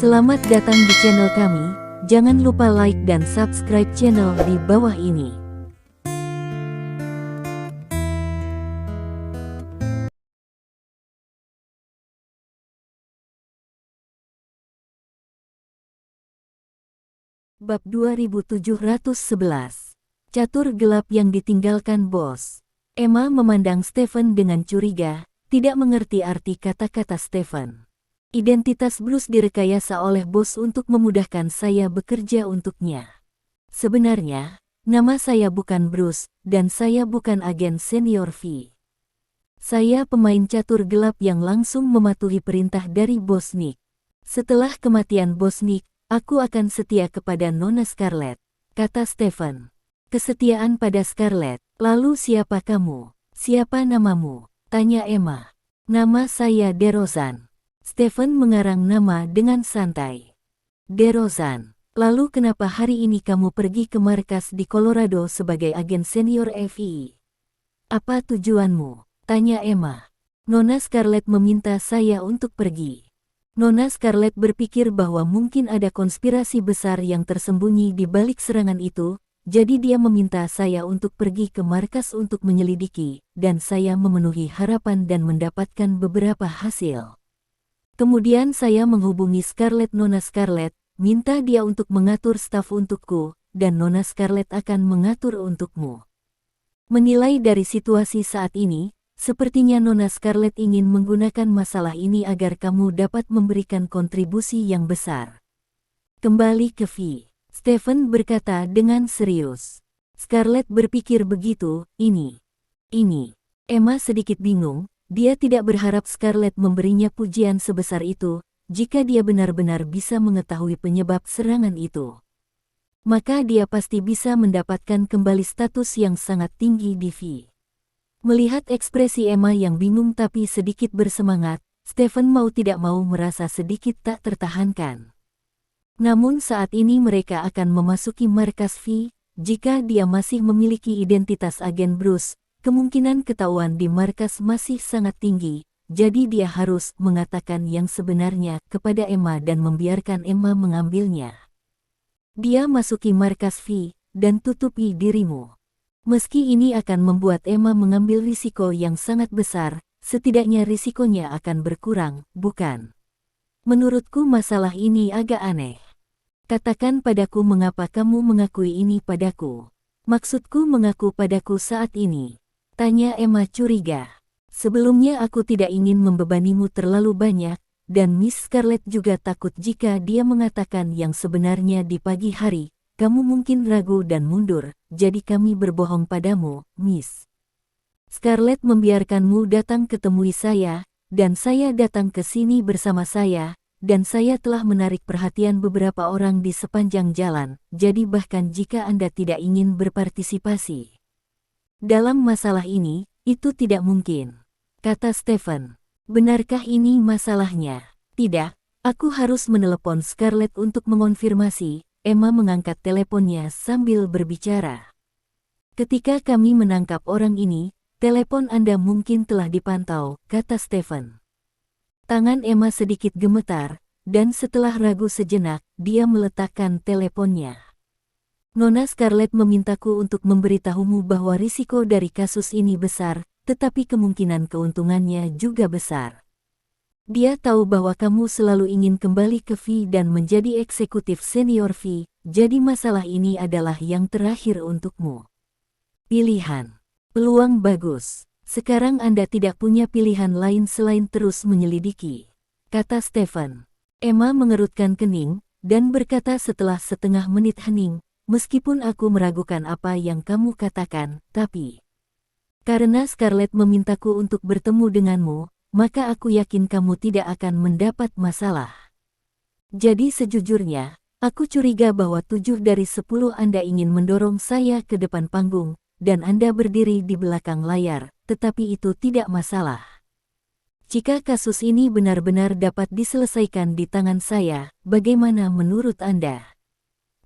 Selamat datang di channel kami, jangan lupa like dan subscribe channel di bawah ini. Bab 2711. Catur gelap yang ditinggalkan bos. Emma memandang Stephen dengan curiga, tidak mengerti arti kata-kata Stephen. Identitas Bruce direkayasa oleh bos untuk memudahkan saya bekerja untuknya. Sebenarnya, nama saya bukan Bruce, dan saya bukan agen senior V. Saya pemain catur gelap yang langsung mematuhi perintah dari bos Nick. Setelah kematian bos Nick, aku akan setia kepada Nona Scarlet, kata Stephen. Kesetiaan pada Scarlet. Lalu siapa kamu? Siapa namamu? Tanya Emma. Nama saya DeRozan. Stephen mengarang nama dengan santai. DeRozan. Lalu kenapa hari ini kamu pergi ke markas di Colorado sebagai agen senior FI? Apa tujuanmu? Tanya Emma. Nona Scarlet meminta saya untuk pergi. Nona Scarlet berpikir bahwa mungkin ada konspirasi besar yang tersembunyi di balik serangan itu, jadi dia meminta saya untuk pergi ke markas untuk menyelidiki, dan saya memenuhi harapan dan mendapatkan beberapa hasil. Kemudian saya menghubungi Scarlet Nona Scarlet, minta dia untuk mengatur staf untukku, dan Nona Scarlet akan mengatur untukmu. Menilai dari situasi saat ini, sepertinya Nona Scarlet ingin menggunakan masalah ini agar kamu dapat memberikan kontribusi yang besar. Kembali ke V. Stephen berkata dengan serius. Scarlet berpikir begitu, ini. Emma sedikit bingung. Dia tidak berharap Scarlet memberinya pujian sebesar itu, jika dia benar-benar bisa mengetahui penyebab serangan itu. Maka dia pasti bisa mendapatkan kembali status yang sangat tinggi di V. Melihat ekspresi Emma yang bingung tapi sedikit bersemangat, Stephen mau tidak mau merasa sedikit tak tertahankan. Namun saat ini mereka akan memasuki markas V, jika dia masih memiliki identitas agen Bruce, kemungkinan ketahuan di markas masih sangat tinggi, jadi dia harus mengatakan yang sebenarnya kepada Emma dan membiarkan Emma mengambilnya. Dia masuki markas V, dan tutupi dirimu. Meski ini akan membuat Emma mengambil risiko yang sangat besar, setidaknya risikonya akan berkurang, bukan? Menurutku masalah ini agak aneh. Katakan padaku mengapa kamu mengakui ini padaku. Maksudku mengaku padaku saat ini. Tanya Emma curiga. Sebelumnya aku tidak ingin membebanimu terlalu banyak, dan Miss Scarlet juga takut jika dia mengatakan yang sebenarnya di pagi hari, kamu mungkin ragu dan mundur, jadi kami berbohong padamu, Miss. Scarlet membiarkanmu datang ketemui saya, dan saya datang ke sini bersama saya, dan saya telah menarik perhatian beberapa orang di sepanjang jalan, jadi bahkan jika Anda tidak ingin berpartisipasi dalam masalah ini, itu tidak mungkin, kata Stephen. Benarkah ini masalahnya? Tidak, aku harus menelepon Scarlet untuk mengonfirmasi. Emma mengangkat teleponnya sambil berbicara. Ketika kami menangkap orang ini, telepon Anda mungkin telah dipantau, kata Stephen. Tangan Emma sedikit gemetar, dan setelah ragu sejenak, dia meletakkan teleponnya. Nona Scarlet memintaku untuk memberitahumu bahwa risiko dari kasus ini besar, tetapi kemungkinan keuntungannya juga besar. Dia tahu bahwa kamu selalu ingin kembali ke V dan menjadi eksekutif senior V, jadi masalah ini adalah yang terakhir untukmu. Pilihan. Peluang bagus. Sekarang Anda tidak punya pilihan lain selain terus menyelidiki, kata Stephen. Emma mengerutkan kening, dan berkata setelah setengah menit hening, meskipun aku meragukan apa yang kamu katakan, tapi karena Scarlet memintaku untuk bertemu denganmu, maka aku yakin kamu tidak akan mendapat masalah. Jadi sejujurnya, aku curiga bahwa 7 dari 10 Anda ingin mendorong saya ke depan panggung, dan Anda berdiri di belakang layar, tetapi itu tidak masalah. Jika kasus ini benar-benar dapat diselesaikan di tangan saya, bagaimana menurut Anda?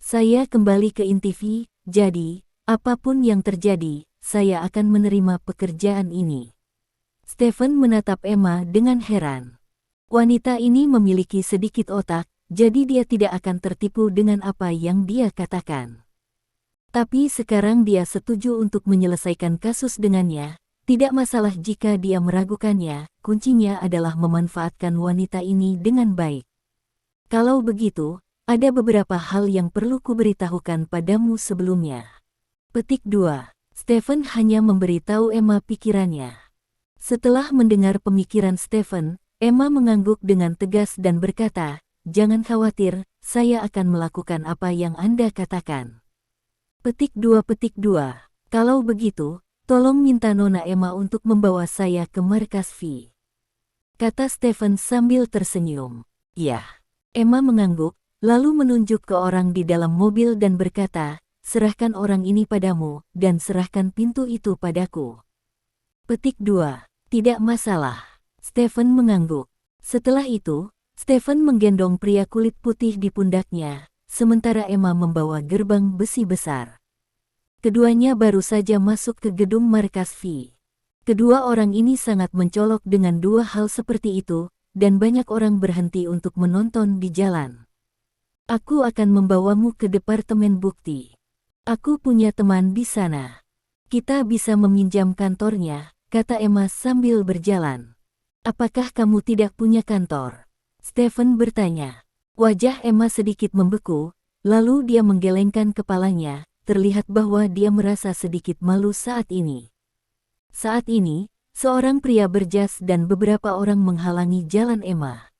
Saya kembali ke inti V, jadi, apapun yang terjadi, saya akan menerima pekerjaan ini. Stephen menatap Emma dengan heran. Wanita ini memiliki sedikit otak, jadi dia tidak akan tertipu dengan apa yang dia katakan. Tapi sekarang dia setuju untuk menyelesaikan kasus dengannya. Tidak masalah jika dia meragukannya, kuncinya adalah memanfaatkan wanita ini dengan baik. Kalau begitu, ada beberapa hal yang perlu kuberitahukan padamu sebelumnya. Petik 2. Stephen hanya memberitahu Emma pikirannya. Setelah mendengar pemikiran Stephen, Emma mengangguk dengan tegas dan berkata, "Jangan khawatir, saya akan melakukan apa yang Anda katakan." Petik 2. Kalau begitu, tolong minta Nona Emma untuk membawa saya ke markas V. Kata Stephen sambil tersenyum. "Ya." Emma mengangguk, lalu menunjuk ke orang di dalam mobil dan berkata, "Serahkan orang ini padamu, dan serahkan pintu itu padaku." Petik 2. Tidak masalah. Stephen mengangguk. Setelah itu, Stephen menggendong pria kulit putih di pundaknya, sementara Emma membawa gerbang besi besar. Keduanya baru saja masuk ke gedung markas V. Kedua orang ini sangat mencolok dengan dua hal seperti itu, dan banyak orang berhenti untuk menonton di jalan. "Aku akan membawamu ke departemen bukti. Aku punya teman di sana. Kita bisa meminjam kantornya," kata Emma sambil berjalan. "Apakah kamu tidak punya kantor?" Stephen bertanya. Wajah Emma sedikit membeku, lalu dia menggelengkan kepalanya. Terlihat bahwa dia merasa sedikit malu saat ini. Saat ini, seorang pria berjas dan beberapa orang menghalangi jalan Emma.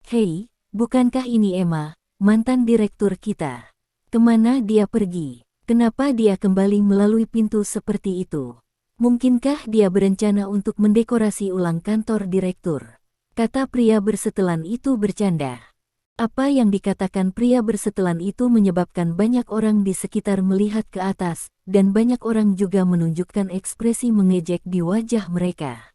"Hei, bukankah ini Emma, mantan direktur kita? Kemana dia pergi? Kenapa dia kembali melalui pintu seperti itu? Mungkinkah dia berencana untuk mendekorasi ulang kantor direktur?" Kata pria bersetelan itu bercanda. Apa yang dikatakan pria bersetelan itu menyebabkan banyak orang di sekitar melihat ke atas, dan banyak orang juga menunjukkan ekspresi mengejek di wajah mereka.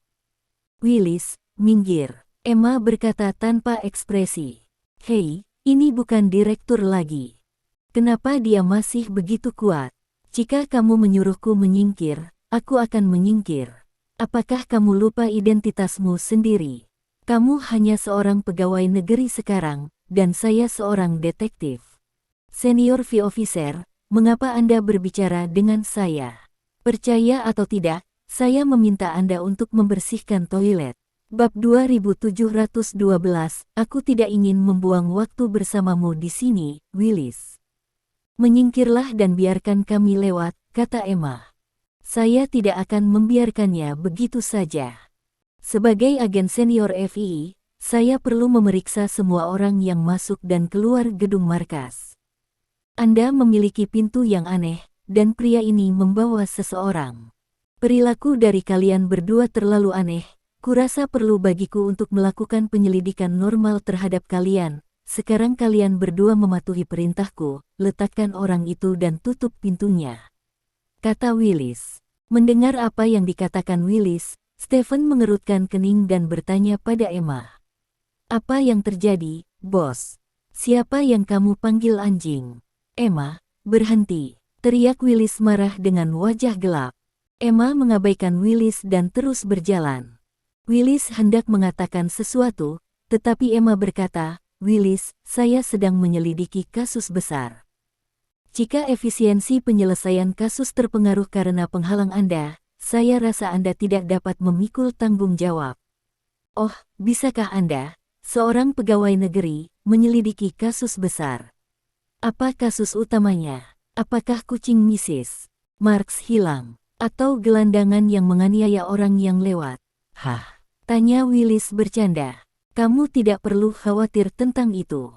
"Willis, minggir," Emma berkata tanpa ekspresi. "Hei, ini bukan direktur lagi. Kenapa dia masih begitu kuat? Jika kamu menyuruhku menyingkir, aku akan menyingkir. Apakah kamu lupa identitasmu sendiri? Kamu hanya seorang pegawai negeri sekarang, dan saya seorang detektif. Senior V Officer, mengapa Anda berbicara dengan saya? Percaya atau tidak, saya meminta Anda untuk membersihkan toilet." Bab 2712, "Aku tidak ingin membuang waktu bersamamu di sini, Willis. Menyingkirlah dan biarkan kami lewat," kata Emma. "Saya tidak akan membiarkannya begitu saja. Sebagai agen senior FII, saya perlu memeriksa semua orang yang masuk dan keluar gedung markas. Anda memiliki pintu yang aneh, dan pria ini membawa seseorang. Perilaku dari kalian berdua terlalu aneh. Kurasa perlu bagiku untuk melakukan penyelidikan normal terhadap kalian. Sekarang kalian berdua mematuhi perintahku, letakkan orang itu dan tutup pintunya," kata Willis. Mendengar apa yang dikatakan Willis, Stephen mengerutkan kening dan bertanya pada Emma. "Apa yang terjadi, bos? Siapa yang kamu panggil anjing?" "Emma, berhenti!" teriak Willis marah dengan wajah gelap. Emma mengabaikan Willis dan terus berjalan. Willis hendak mengatakan sesuatu, tetapi Emma berkata, "Willis, saya sedang menyelidiki kasus besar. Jika efisiensi penyelesaian kasus terpengaruh karena penghalang Anda, saya rasa Anda tidak dapat memikul tanggung jawab." "Oh, bisakah Anda, seorang pegawai negeri, menyelidiki kasus besar? Apa kasus utamanya? Apakah kucing Mrs. Marks hilang? Atau gelandangan yang menganiaya orang yang lewat?" "Hah?" tanya Willis bercanda. "Kamu tidak perlu khawatir tentang itu.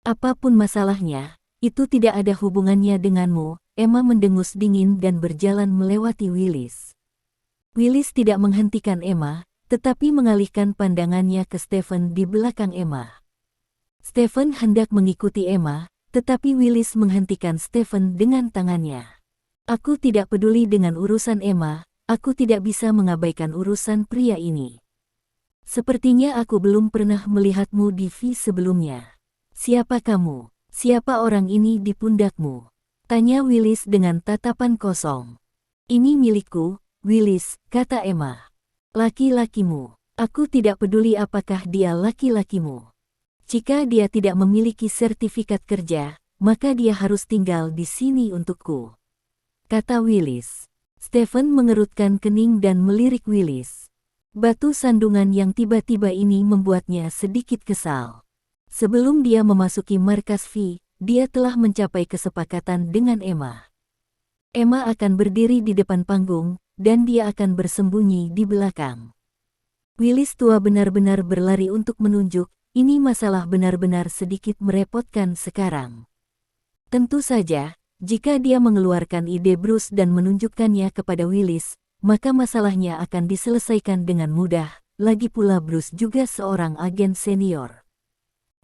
Apapun masalahnya, itu tidak ada hubungannya denganmu." Emma mendengus dingin dan berjalan melewati Willis. Willis tidak menghentikan Emma, tetapi mengalihkan pandangannya ke Stephen di belakang Emma. Stephen hendak mengikuti Emma, tetapi Willis menghentikan Stephen dengan tangannya. "Aku tidak peduli dengan urusan Emma, aku tidak bisa mengabaikan urusan pria ini. Sepertinya aku belum pernah melihatmu di V sebelumnya. Siapa kamu? Siapa orang ini di pundakmu?" tanya Willis dengan tatapan kosong. "Ini milikku, Willis," kata Emma. "Laki-lakimu. Aku tidak peduli apakah dia laki-lakimu. Jika dia tidak memiliki sertifikat kerja, maka dia harus tinggal di sini untukku, kata Willis. Stephen mengerutkan kening dan melirik Willis. Batu sandungan yang tiba-tiba ini membuatnya sedikit kesal. Sebelum dia memasuki markas V, dia telah mencapai kesepakatan dengan Emma. Emma akan berdiri di depan panggung, dan dia akan bersembunyi di belakang. Willis tua benar-benar berlari untuk menunjuk, ini masalah benar-benar sedikit merepotkan sekarang. Tentu saja, jika dia mengeluarkan ide Bruce dan menunjukkannya kepada Willis, maka masalahnya akan diselesaikan dengan mudah, lagi pula Bruce juga seorang agen senior.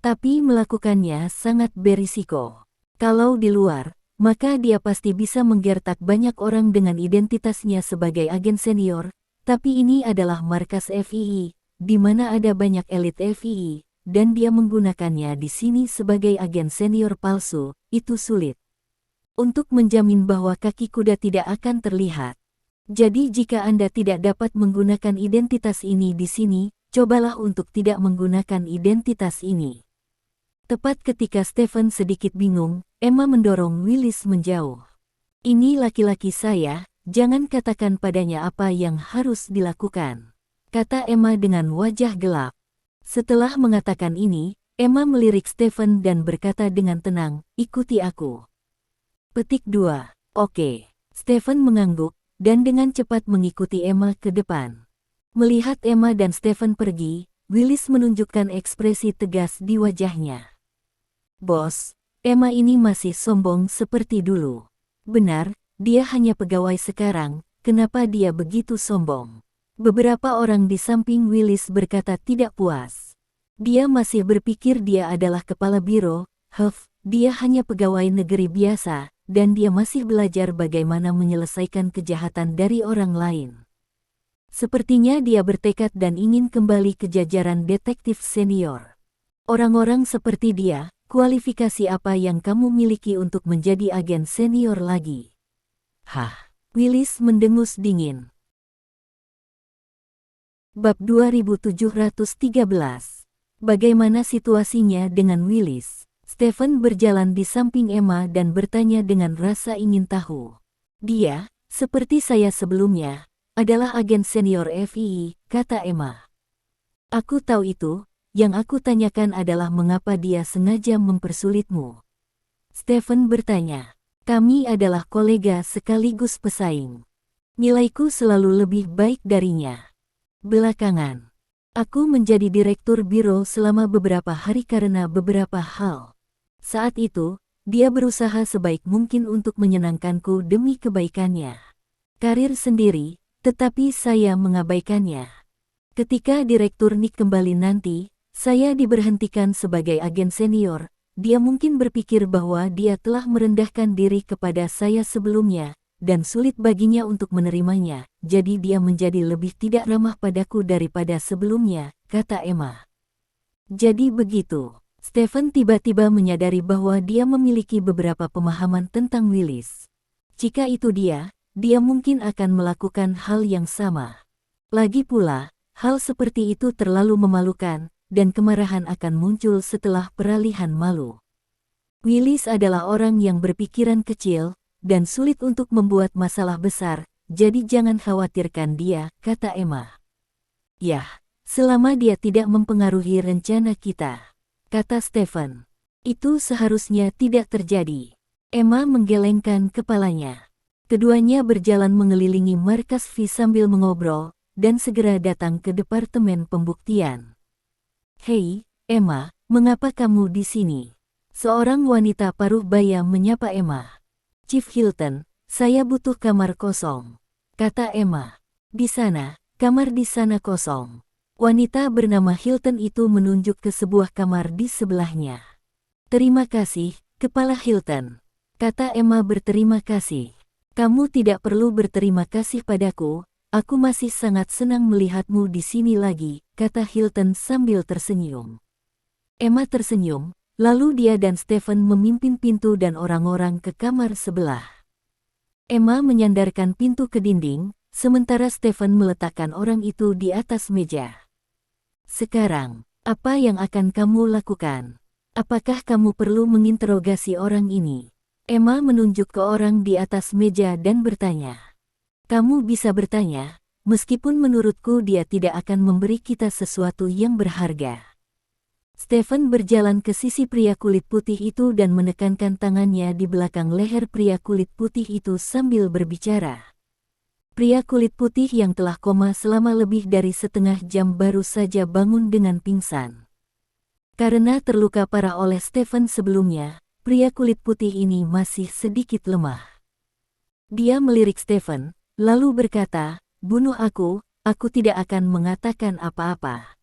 Tapi melakukannya sangat berisiko. Kalau di luar, maka dia pasti bisa menggertak banyak orang dengan identitasnya sebagai agen senior, tapi ini adalah markas FII, di mana ada banyak elit FII, dan dia menggunakannya di sini sebagai agen senior palsu, itu sulit untuk menjamin bahwa kaki kuda tidak akan terlihat. Jadi jika Anda tidak dapat menggunakan identitas ini di sini, cobalah untuk tidak menggunakan identitas ini. Tepat ketika Stephen sedikit bingung, Emma mendorong Willis menjauh. Ini laki-laki saya, jangan katakan padanya apa yang harus dilakukan, kata Emma dengan wajah gelap. Setelah mengatakan ini, Emma melirik Stephen dan berkata dengan tenang, ikuti aku. Petik 2. Oke. Stephen mengangguk, dan dengan cepat mengikuti Emma ke depan. Melihat Emma dan Stephen pergi, Willis menunjukkan ekspresi tegas di wajahnya. Bos, Emma ini masih sombong seperti dulu. Benar, dia hanya pegawai sekarang, kenapa dia begitu sombong? Beberapa orang di samping Willis berkata tidak puas. Dia masih berpikir dia adalah kepala biro, dia hanya pegawai negeri biasa, dan dia masih belajar bagaimana menyelesaikan kejahatan dari orang lain. Sepertinya dia bertekad dan ingin kembali ke jajaran detektif senior. Orang-orang seperti dia, kualifikasi apa yang kamu miliki untuk menjadi agen senior lagi? Hah? Willis mendengus dingin. Bab 2713. Bagaimana situasinya dengan Willis? Stephen berjalan di samping Emma dan bertanya dengan rasa ingin tahu. Dia, seperti saya sebelumnya, adalah agen senior FII, kata Emma. Aku tahu itu, yang aku tanyakan adalah mengapa dia sengaja mempersulitmu. Stephen bertanya. Kami adalah kolega sekaligus pesaing. Nilaiku selalu lebih baik darinya. Belakangan, aku menjadi direktur biro selama beberapa hari karena beberapa hal. Saat itu, dia berusaha sebaik mungkin untuk menyenangkanku demi kebaikannya. Karir sendiri, tetapi saya mengabaikannya. Ketika Direktur Nick kembali nanti, saya diberhentikan sebagai agen senior. Dia mungkin berpikir bahwa dia telah merendahkan diri kepada saya sebelumnya, dan sulit baginya untuk menerimanya, jadi dia menjadi lebih tidak ramah padaku daripada sebelumnya, kata Emma. Jadi begitu. Stephen tiba-tiba menyadari bahwa dia memiliki beberapa pemahaman tentang Willis. Jika itu dia mungkin akan melakukan hal yang sama. Lagi pula, hal seperti itu terlalu memalukan, dan kemarahan akan muncul setelah peralihan malu. Willis adalah orang yang berpikiran kecil, dan sulit untuk membuat masalah besar, jadi jangan khawatirkan dia, kata Emma. Yah, selama dia tidak mempengaruhi rencana kita, kata Stephen. Itu seharusnya tidak terjadi. Emma menggelengkan kepalanya. Keduanya berjalan mengelilingi markas V sambil mengobrol, dan segera datang ke departemen pembuktian. Hei, Emma, mengapa kamu di sini? Seorang wanita paruh baya menyapa Emma. Chief Hilton, saya butuh kamar kosong, kata Emma. Di sana, kamar di sana kosong. Wanita bernama Hilton itu menunjuk ke sebuah kamar di sebelahnya. Terima kasih, Kepala Hilton, kata Emma berterima kasih. Kamu tidak perlu berterima kasih padaku, aku masih sangat senang melihatmu di sini lagi, kata Hilton sambil tersenyum. Emma tersenyum, lalu dia dan Stephen memimpin pintu dan orang-orang ke kamar sebelah. Emma menyandarkan pintu ke dinding, sementara Stephen meletakkan orang itu di atas meja. Sekarang, Apa yang akan kamu lakukan? Apakah kamu perlu menginterogasi orang ini? Emma menunjuk ke orang di atas meja dan bertanya. Kamu bisa bertanya, meskipun menurutku dia tidak akan memberi kita sesuatu yang berharga. Stephen berjalan ke sisi pria kulit putih itu dan menekankan tangannya di belakang leher pria kulit putih itu sambil berbicara. Pria kulit putih yang telah koma selama lebih dari setengah jam baru saja bangun dengan pingsan. Karena terluka parah oleh Stephen sebelumnya, pria kulit putih ini masih sedikit lemah. Dia melirik Stephen, lalu berkata, "Bunuh aku tidak akan mengatakan apa-apa.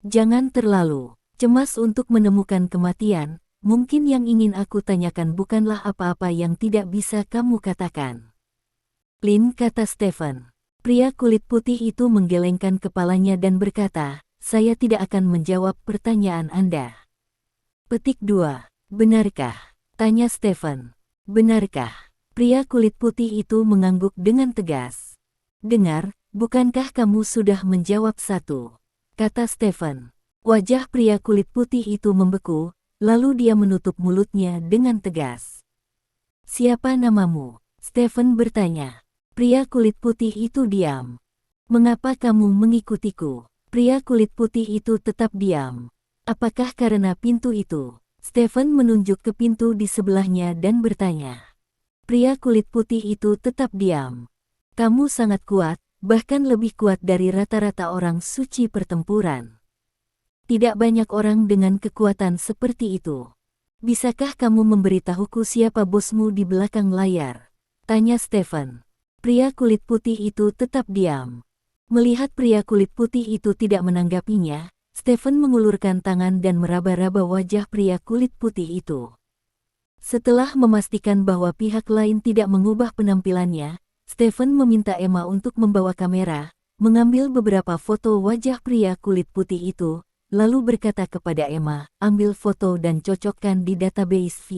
Jangan terlalu cemas untuk menemukan kematian, mungkin yang ingin aku tanyakan bukanlah apa-apa yang tidak bisa kamu katakan." "Lin," kata Stephen. Pria kulit putih itu menggelengkan kepalanya dan berkata, "Saya tidak akan menjawab pertanyaan Anda." Petik 2. Benarkah? Tanya Stephen. Benarkah? Pria kulit putih itu mengangguk dengan tegas. Dengar, bukankah kamu sudah menjawab satu? Kata Stephen. Wajah pria kulit putih itu membeku, lalu dia menutup mulutnya dengan tegas. Siapa namamu? Stephen bertanya. Pria kulit putih itu diam. Mengapa kamu mengikutiku? Pria kulit putih itu tetap diam. Apakah karena pintu itu? Stephen menunjuk ke pintu di sebelahnya dan bertanya. Pria kulit putih itu tetap diam. Kamu sangat kuat, bahkan lebih kuat dari rata-rata orang suci pertempuran. Tidak banyak orang dengan kekuatan seperti itu. Bisakah kamu memberitahuku siapa bosmu di belakang layar? Tanya Stephen. Pria kulit putih itu tetap diam. Melihat pria kulit putih itu tidak menanggapinya, Stephen mengulurkan tangan dan meraba-raba wajah pria kulit putih itu. Setelah memastikan bahwa pihak lain tidak mengubah penampilannya, Stephen meminta Emma untuk membawa kamera, mengambil beberapa foto wajah pria kulit putih itu, lalu berkata kepada Emma, "Ambil foto dan cocokkan di database V.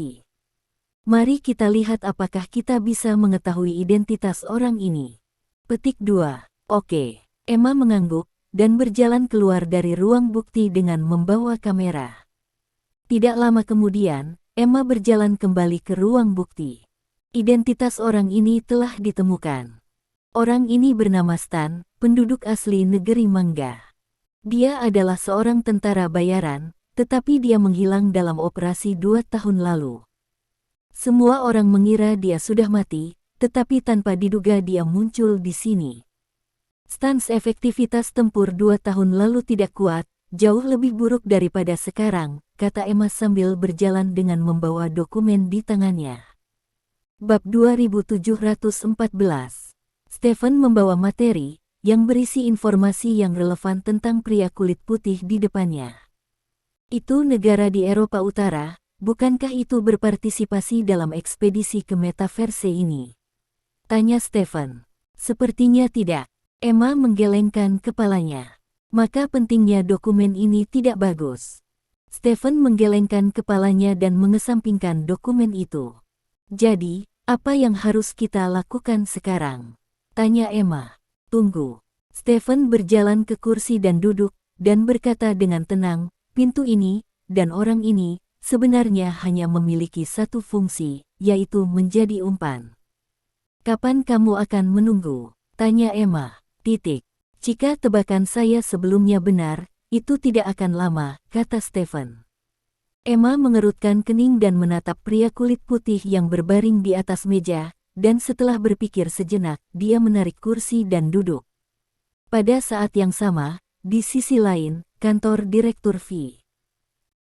Mari kita lihat apakah kita bisa mengetahui identitas orang ini." Petik 2. Oke. Emma mengangguk, dan berjalan keluar dari ruang bukti dengan membawa kamera. Tidak lama kemudian, Emma berjalan kembali ke ruang bukti. Identitas orang ini telah ditemukan. Orang ini bernama Stan, penduduk asli negeri Mangga. Dia adalah seorang tentara bayaran, tetapi dia menghilang dalam operasi 2 tahun lalu. Semua orang mengira dia sudah mati, tetapi tanpa diduga dia muncul di sini. Stan's efektivitas tempur 2 tahun lalu tidak kuat, jauh lebih buruk daripada sekarang, kata Emma sambil berjalan dengan membawa dokumen di tangannya. Bab 2714. Stephen membawa materi yang berisi informasi yang relevan tentang pria kulit putih di depannya. Itu negara di Eropa Utara. Bukankah itu berpartisipasi dalam ekspedisi ke metaverse ini? Tanya Stephen. Sepertinya tidak. Emma menggelengkan kepalanya. Maka pentingnya dokumen ini tidak bagus. Stephen menggelengkan kepalanya dan mengesampingkan dokumen itu. Jadi, apa yang harus kita lakukan sekarang? Tanya Emma. Tunggu. Stephen berjalan ke kursi dan duduk, dan berkata dengan tenang, pintu ini, dan orang ini, sebenarnya hanya memiliki satu fungsi, yaitu menjadi umpan. Kapan kamu akan menunggu? Tanya Emma. Jika tebakan saya sebelumnya benar, itu tidak akan lama, kata Stephen. Emma mengerutkan kening dan menatap pria kulit putih yang berbaring di atas meja, dan setelah berpikir sejenak, dia menarik kursi dan duduk. Pada saat yang sama, di sisi lain, kantor Direktur V.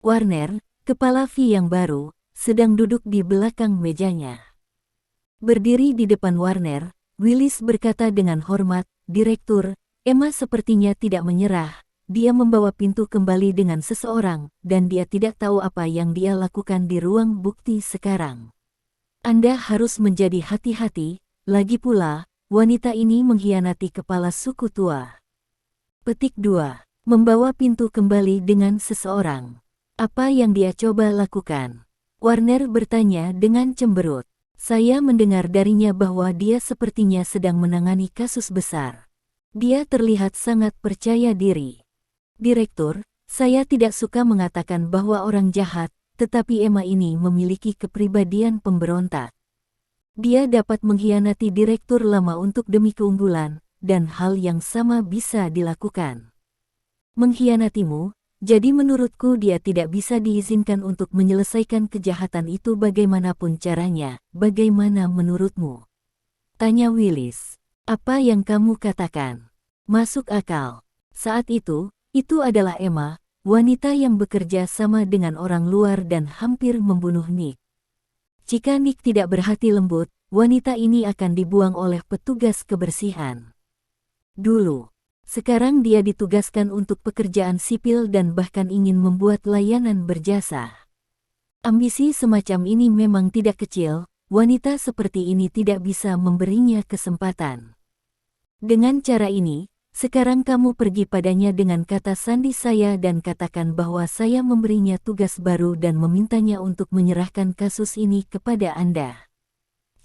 Warner, kepala V yang baru, sedang duduk di belakang mejanya. Berdiri di depan Warner, Willis berkata dengan hormat, "Direktur." Emma sepertinya tidak menyerah. Dia membawa pintu kembali dengan seseorang, dan dia tidak tahu apa yang dia lakukan di ruang bukti sekarang. Anda harus menjadi hati-hati, lagi pula, wanita ini mengkhianati kepala suku tua. Petik 2. Membawa pintu kembali dengan seseorang. Apa yang dia coba lakukan? Warner bertanya dengan cemberut. Saya mendengar darinya bahwa dia sepertinya sedang menangani kasus besar. Dia terlihat sangat percaya diri. Direktur, Saya tidak suka mengatakan bahwa orang jahat, tetapi Emma ini memiliki kepribadian pemberontak. Dia dapat mengkhianati direktur lama untuk demi keunggulan, dan hal yang sama bisa dilakukan. Mengkhianatimu, jadi menurutku dia tidak bisa diizinkan untuk menyelesaikan kejahatan itu bagaimanapun caranya. Bagaimana menurutmu? Tanya Willis. Apa yang kamu katakan? Masuk akal. Saat itu adalah Emma, wanita yang bekerja sama dengan orang luar dan hampir membunuh Nick. Jika Nick tidak berhati lembut, wanita ini akan dibuang oleh petugas kebersihan. Dulu. Sekarang dia ditugaskan untuk pekerjaan sipil dan bahkan ingin membuat layanan berjasa. Ambisi semacam ini memang tidak kecil, wanita seperti ini tidak bisa memberinya kesempatan. Dengan cara ini, sekarang kamu pergi padanya dengan kata sandi saya dan katakan bahwa saya memberinya tugas baru dan memintanya untuk menyerahkan kasus ini kepada Anda.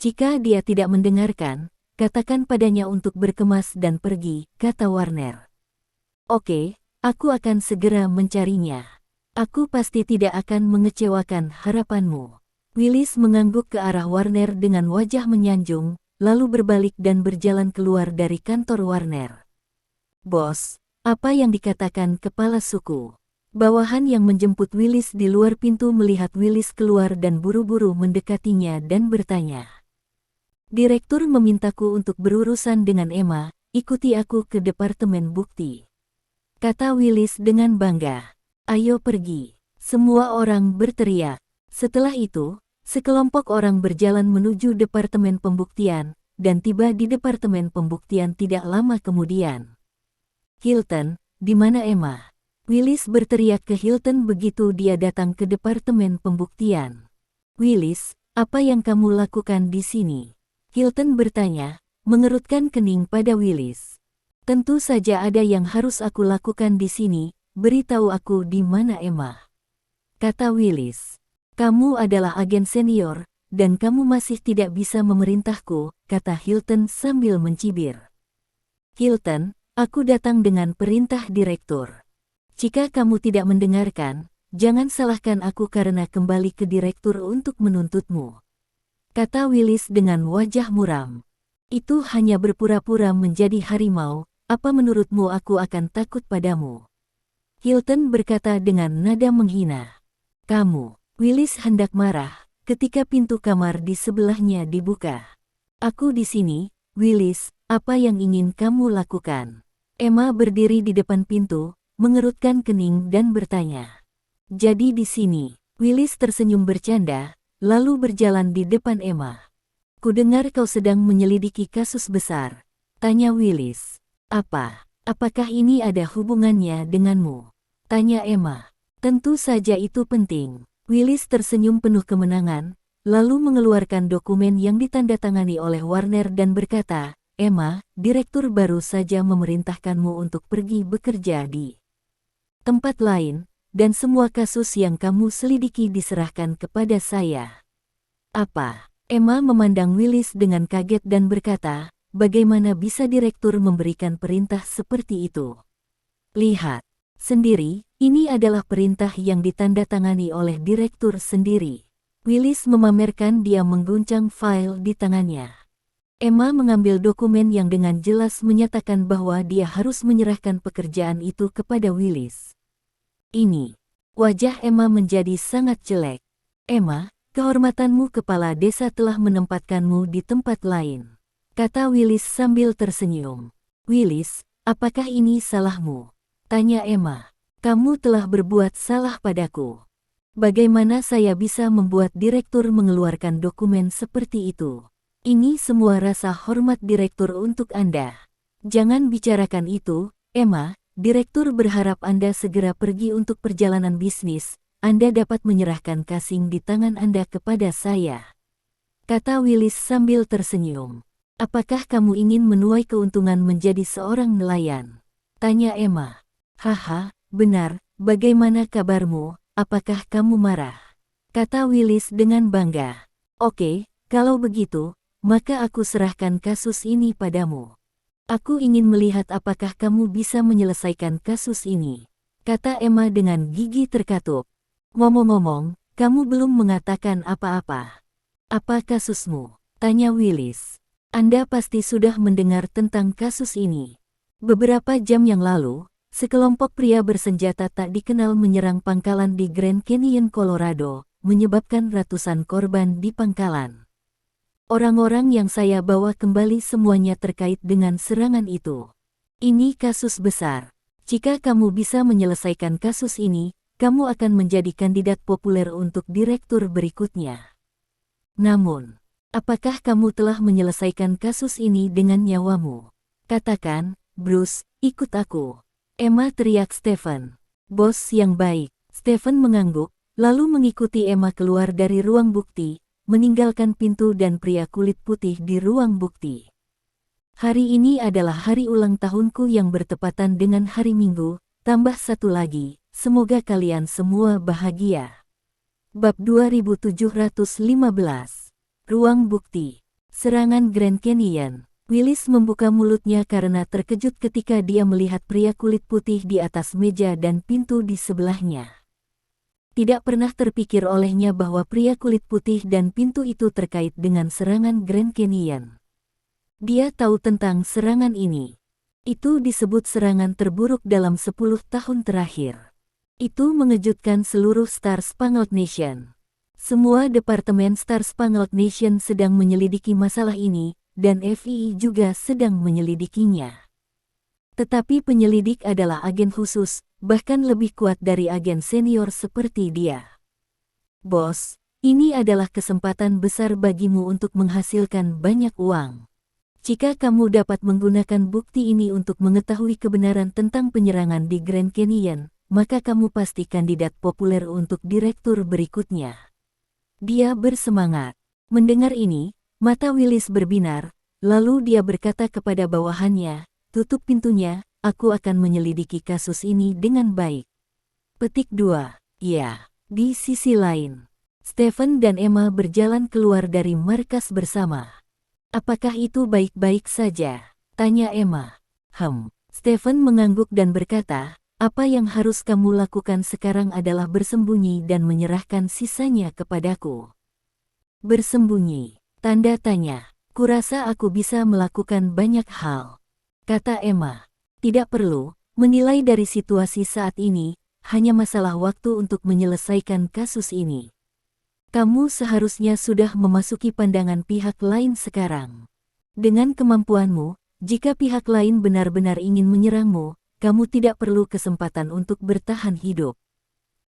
Jika dia tidak mendengarkan, katakan padanya untuk berkemas dan pergi, kata Warner. Oke, aku akan segera mencarinya. Aku pasti tidak akan mengecewakan harapanmu. Willis mengangguk ke arah Warner dengan wajah menyanjung, lalu berbalik dan berjalan keluar dari kantor Warner. Bos, apa yang dikatakan kepala suku? Bawahan yang menjemput Willis di luar pintu melihat Willis keluar dan buru-buru mendekatinya dan bertanya. Direktur memintaku untuk berurusan dengan Emma, ikuti aku ke departemen bukti. Kata Willis dengan bangga. Ayo pergi. Semua orang berteriak. Setelah itu, sekelompok orang berjalan menuju departemen pembuktian, dan tiba di departemen pembuktian tidak lama kemudian. Hilton, di mana Emma? Willis berteriak ke Hilton begitu dia datang ke departemen pembuktian. Willis, apa yang kamu lakukan di sini? Hilton bertanya, mengerutkan kening pada Willis. Tentu saja ada yang harus aku lakukan di sini, beritahu aku di mana Emma. Kata Willis. Kamu adalah agen senior, dan kamu masih tidak bisa memerintahku, kata Hilton sambil mencibir. Hilton, aku datang dengan perintah direktur. Jika kamu tidak mendengarkan, jangan salahkan aku karena kembali ke direktur untuk menuntutmu. Kata Willis dengan wajah muram. Itu hanya berpura-pura menjadi harimau, apa menurutmu aku akan takut padamu? Hilton berkata dengan nada menghina. Kamu, Willis hendak marah, ketika pintu kamar di sebelahnya dibuka. Aku di sini, Willis, apa yang ingin kamu lakukan? Emma berdiri di depan pintu, mengerutkan kening dan bertanya. Jadi di sini, Willis tersenyum bercanda, lalu berjalan di depan Emma. Kudengar kau sedang menyelidiki kasus besar, tanya Willis. Apakah ini ada hubungannya denganmu? Tanya Emma. Tentu saja itu penting. Willis tersenyum penuh kemenangan, lalu mengeluarkan dokumen yang ditandatangani oleh Warner dan berkata, Emma, direktur baru saja memerintahkanmu untuk pergi bekerja di tempat lain, dan semua kasus yang kamu selidiki diserahkan kepada saya. Apa? Emma memandang Willis dengan kaget dan berkata, bagaimana bisa direktur memberikan perintah seperti itu? Lihat sendiri, ini adalah perintah yang ditandatangani oleh direktur sendiri. Willis memamerkan dia mengguncang file di tangannya. Emma mengambil dokumen yang dengan jelas menyatakan bahwa dia harus menyerahkan pekerjaan itu kepada Willis. Ini. Wajah Emma menjadi sangat jelek. Emma, kehormatanmu kepala desa telah menempatkanmu di tempat lain. Kata Willis sambil tersenyum. Willis, apakah ini salahmu? Tanya Emma. Kamu telah berbuat salah padaku. Bagaimana saya bisa membuat direktur mengeluarkan dokumen seperti itu? Ini semua rasa hormat direktur untuk Anda. Jangan bicarakan itu, Emma. Direktur berharap Anda segera pergi untuk perjalanan bisnis. Anda dapat menyerahkan kasing di tangan Anda kepada saya. Kata Willis sambil tersenyum. Apakah kamu ingin menuai keuntungan menjadi seorang nelayan? Tanya Emma. Haha, benar. Bagaimana kabarmu? Apakah kamu marah? Kata Willis dengan bangga. Oke, kalau begitu, maka aku serahkan kasus ini padamu. Aku ingin melihat apakah kamu bisa menyelesaikan kasus ini. kata Emma dengan gigi terkatup. Ngomong-ngomong, kamu belum mengatakan apa-apa. Apa kasusmu? Tanya Willis. Anda pasti sudah mendengar tentang kasus ini. Beberapa jam yang lalu, sekelompok pria bersenjata tak dikenal menyerang pangkalan di Grand Canyon, Colorado, menyebabkan ratusan korban di pangkalan. Orang-orang yang saya bawa kembali semuanya terkait dengan serangan itu. Ini kasus besar. Jika kamu bisa menyelesaikan kasus ini, kamu akan menjadi kandidat populer untuk direktur berikutnya. Namun, apakah kamu telah menyelesaikan kasus ini dengan nyawamu? Katakan, Bruce, ikut aku. Emma teriak Stephen. Bos yang baik. Stephen mengangguk, lalu mengikuti Emma keluar dari ruang bukti, meninggalkan pintu dan pria kulit putih di ruang bukti. Hari ini adalah hari ulang tahunku yang bertepatan dengan hari Minggu, tambah satu lagi, semoga kalian semua bahagia. Bab 2715. Ruang bukti. Serangan Grand Canyon. Willis membuka mulutnya karena terkejut ketika dia melihat pria kulit putih di atas meja dan pintu di sebelahnya. Tidak pernah terpikir olehnya bahwa pria kulit putih dan pintu itu terkait dengan serangan Grand Canyon. Dia tahu tentang serangan ini. Itu disebut serangan terburuk dalam 10 tahun terakhir. Itu mengejutkan seluruh Star Spangled Nation. Semua departemen Star Spangled Nation sedang menyelidiki masalah ini, dan FBI juga sedang menyelidikinya. Tetapi penyelidik adalah agen khusus, bahkan lebih kuat dari agen senior seperti dia. Bos, ini adalah kesempatan besar bagimu untuk menghasilkan banyak uang. Jika kamu dapat menggunakan bukti ini untuk mengetahui kebenaran tentang penyerangan di Grand Canyon, maka kamu pasti kandidat populer untuk direktur berikutnya. Dia bersemangat. Mendengar ini, mata Willis berbinar, lalu dia berkata kepada bawahannya, tutup pintunya, aku akan menyelidiki kasus ini dengan baik. Petik 2. Ya, di sisi lain, Stephen dan Emma berjalan keluar dari markas bersama. Apakah itu baik-baik saja? Tanya Emma. Stephen mengangguk dan berkata, apa yang harus kamu lakukan sekarang adalah bersembunyi dan menyerahkan sisanya kepadaku. Bersembunyi? Tanda tanya. Kurasa aku bisa melakukan banyak hal. Kata Emma. Tidak perlu, menilai dari situasi saat ini, hanya masalah waktu untuk menyelesaikan kasus ini. Kamu seharusnya sudah memasuki pandangan pihak lain sekarang. Dengan kemampuanmu, jika pihak lain benar-benar ingin menyerangmu, kamu tidak perlu kesempatan untuk bertahan hidup.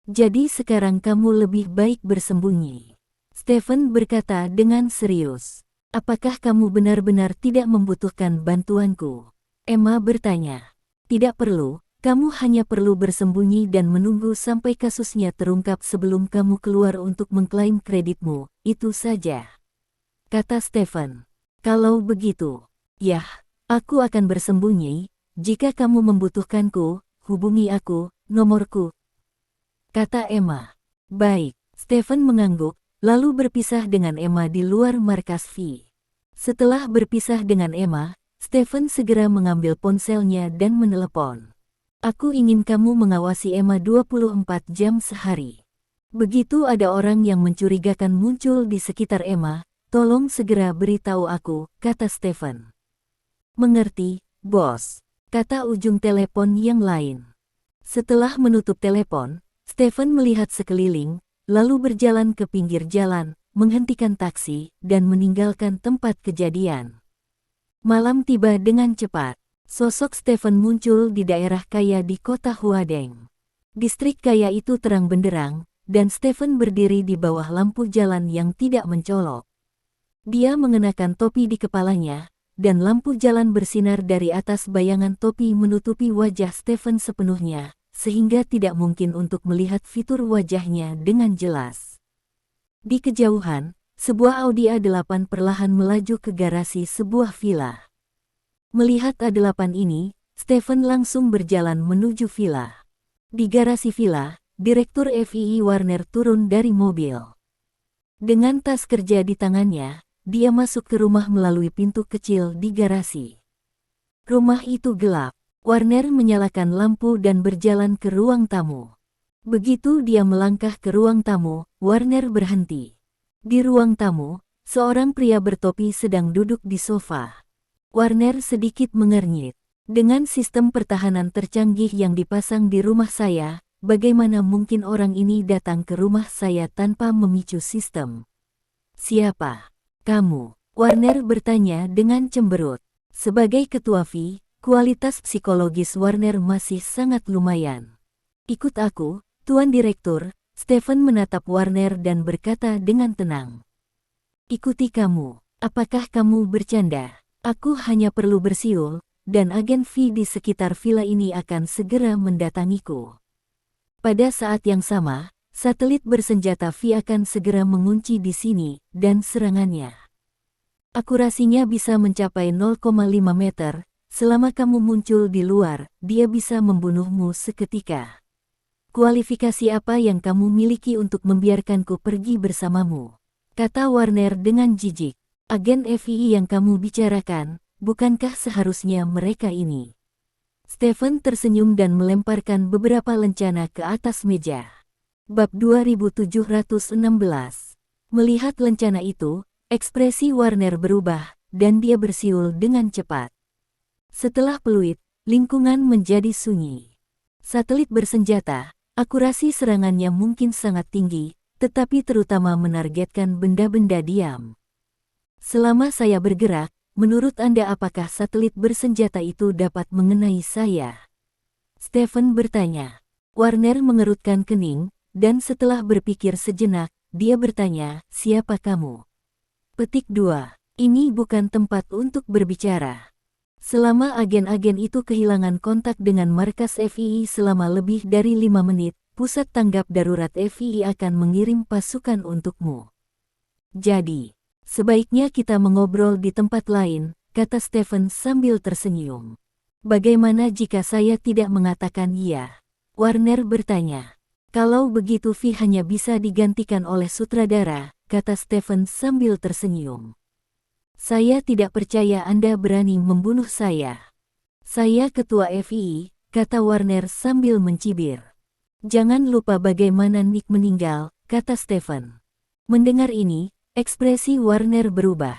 Jadi sekarang kamu lebih baik bersembunyi. Stephen berkata dengan serius. Apakah kamu benar-benar tidak membutuhkan bantuanku? Emma bertanya. Tidak perlu. Kamu hanya perlu bersembunyi dan menunggu sampai kasusnya terungkap sebelum kamu keluar untuk mengklaim kreditmu, itu saja. Kata Stephen. Kalau begitu, yah, aku akan bersembunyi, jika kamu membutuhkanku, hubungi aku, nomorku. Kata Emma. Baik, Stephen mengangguk, lalu berpisah dengan Emma di luar markas V. Setelah berpisah dengan Emma, Stephen segera mengambil ponselnya dan menelepon. Aku ingin kamu mengawasi Emma 24 jam sehari. Begitu ada orang yang mencurigakan muncul di sekitar Emma, tolong segera beritahu aku, kata Stephen. Mengerti, bos, kata ujung telepon yang lain. Setelah menutup telepon, Stephen melihat sekeliling, lalu berjalan ke pinggir jalan, menghentikan taksi, dan meninggalkan tempat kejadian. Malam tiba dengan cepat. Sosok Stephen muncul di daerah kaya di kota Huadeng. Distrik kaya itu terang benderang, dan Stephen berdiri di bawah lampu jalan yang tidak mencolok. Dia mengenakan topi di kepalanya, dan lampu jalan bersinar dari atas bayangan topi menutupi wajah Stephen sepenuhnya, sehingga tidak mungkin untuk melihat fitur wajahnya dengan jelas. Di kejauhan, sebuah Audi A8 perlahan melaju ke garasi sebuah villa. Melihat A8 ini, Stephen langsung berjalan menuju villa. Di garasi villa, Direktur FBI Warner turun dari mobil. Dengan tas kerja di tangannya, dia masuk ke rumah melalui pintu kecil di garasi. Rumah itu gelap. Warner menyalakan lampu dan berjalan ke ruang tamu. Begitu dia melangkah ke ruang tamu, Warner berhenti. Di ruang tamu, seorang pria bertopi sedang duduk di sofa. Warner sedikit mengernyit. Dengan sistem pertahanan tercanggih yang dipasang di rumah saya, bagaimana mungkin orang ini datang ke rumah saya tanpa memicu sistem? Siapa? Kamu? Warner bertanya dengan cemberut. Sebagai ketua V, kualitas psikologis Warner masih sangat lumayan. Ikut aku, Tuan Direktur. Stephen menatap Warner dan berkata dengan tenang. Ikuti kamu. Apakah kamu bercanda? Aku hanya perlu bersiul, dan agen V di sekitar villa ini akan segera mendatangiku. Pada saat yang sama, satelit bersenjata V akan segera mengunci di sini, dan serangannya. Akurasinya bisa mencapai 0,5 meter, selama kamu muncul di luar, dia bisa membunuhmu seketika. Kualifikasi apa yang kamu miliki untuk membiarkanku pergi bersamamu? Kata Warner dengan jijik. Agen FBI yang kamu bicarakan, bukankah seharusnya mereka ini? Stephen tersenyum dan melemparkan beberapa lencana ke atas meja. Bab 2716. Melihat lencana itu, ekspresi Warner berubah, dan dia bersiul dengan cepat. Setelah peluit, lingkungan menjadi sunyi. Satelit bersenjata, akurasi serangannya mungkin sangat tinggi, tetapi terutama menargetkan benda-benda diam. Selama saya bergerak, menurut Anda apakah satelit bersenjata itu dapat mengenai saya? Stephen bertanya. Warner mengerutkan kening, dan setelah berpikir sejenak, dia bertanya, siapa kamu? Petik 2. Ini bukan tempat untuk berbicara. Selama agen-agen itu kehilangan kontak dengan markas FBI selama lebih dari 5 menit, pusat tanggap darurat FBI akan mengirim pasukan untukmu. Jadi, sebaiknya kita mengobrol di tempat lain, kata Stephen sambil tersenyum. Bagaimana jika saya tidak mengatakan iya? Warner bertanya. Kalau begitu V hanya bisa digantikan oleh sutradara, kata Stephen sambil tersenyum. Saya tidak percaya Anda berani membunuh saya. Saya ketua FBI, kata Warner sambil mencibir. Jangan lupa bagaimana Nick meninggal, kata Stephen. Mendengar ini, ekspresi Warner berubah.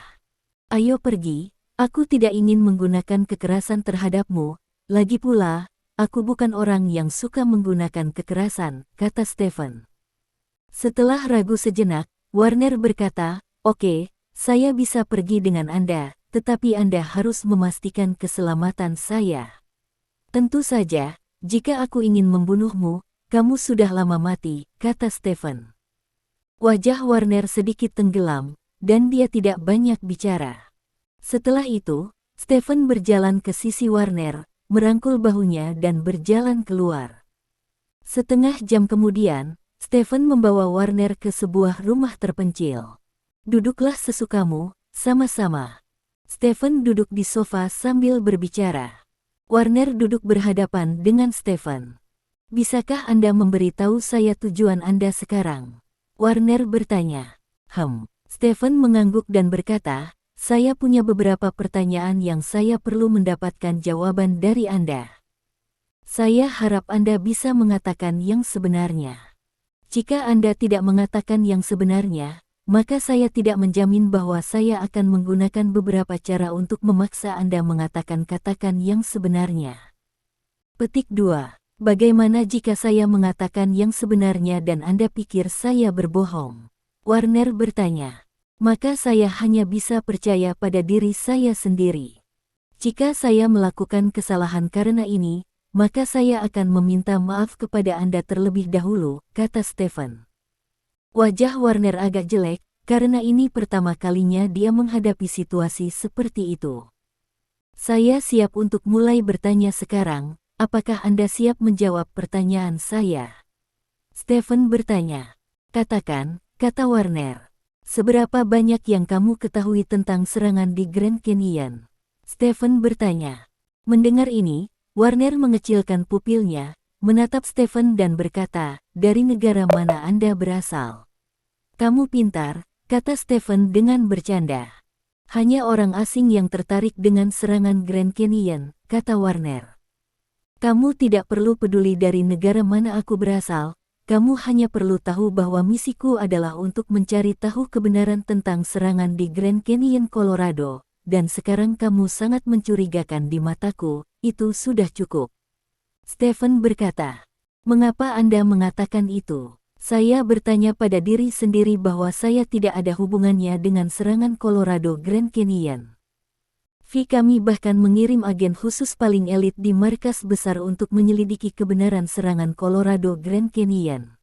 Ayo pergi, aku tidak ingin menggunakan kekerasan terhadapmu, lagi pula, aku bukan orang yang suka menggunakan kekerasan, kata Stephen. Setelah ragu sejenak, Warner berkata, oke, saya bisa pergi dengan Anda, tetapi Anda harus memastikan keselamatan saya. Tentu saja, jika aku ingin membunuhmu, kamu sudah lama mati, kata Stephen. Wajah Warner sedikit tenggelam, dan dia tidak banyak bicara. Setelah itu, Stephen berjalan ke sisi Warner, merangkul bahunya dan berjalan keluar. Setengah jam kemudian, Stephen membawa Warner ke sebuah rumah terpencil. Duduklah sesukamu, sama-sama. Stephen duduk di sofa sambil berbicara. Warner duduk berhadapan dengan Stephen. Bisakah Anda memberitahu saya tujuan Anda sekarang? Warner bertanya. Stephen mengangguk dan berkata, saya punya beberapa pertanyaan yang saya perlu mendapatkan jawaban dari Anda. Saya harap Anda bisa mengatakan yang sebenarnya. Jika Anda tidak mengatakan yang sebenarnya, maka saya tidak menjamin bahwa saya akan menggunakan beberapa cara untuk memaksa Anda mengatakan yang sebenarnya. Petik 2. Bagaimana jika saya mengatakan yang sebenarnya dan Anda pikir saya berbohong? Warner bertanya. Maka saya hanya bisa percaya pada diri saya sendiri. Jika saya melakukan kesalahan karena ini, maka saya akan meminta maaf kepada Anda terlebih dahulu, kata Stephen. Wajah Warner agak jelek, karena ini pertama kalinya dia menghadapi situasi seperti itu. Saya siap untuk mulai bertanya sekarang, apakah Anda siap menjawab pertanyaan saya? Stephen bertanya. Katakan, kata Warner. Seberapa banyak yang kamu ketahui tentang serangan di Grand Canyon? Stephen bertanya. Mendengar ini, Warner mengecilkan pupilnya, menatap Stephen dan berkata, dari negara mana Anda berasal? Kamu pintar, kata Stephen dengan bercanda. Hanya orang asing yang tertarik dengan serangan Grand Canyon, kata Warner. Kamu tidak perlu peduli dari negara mana aku berasal, kamu hanya perlu tahu bahwa misiku adalah untuk mencari tahu kebenaran tentang serangan di Grand Canyon, Colorado, dan sekarang kamu sangat mencurigakan di mataku, itu sudah cukup. Stephen berkata, "Mengapa Anda mengatakan itu?" Saya bertanya pada diri sendiri bahwa saya tidak ada hubungannya dengan serangan Colorado Grand Canyon. Kami bahkan mengirim agen khusus paling elit di markas besar untuk menyelidiki kebenaran serangan Colorado Grand Canyon.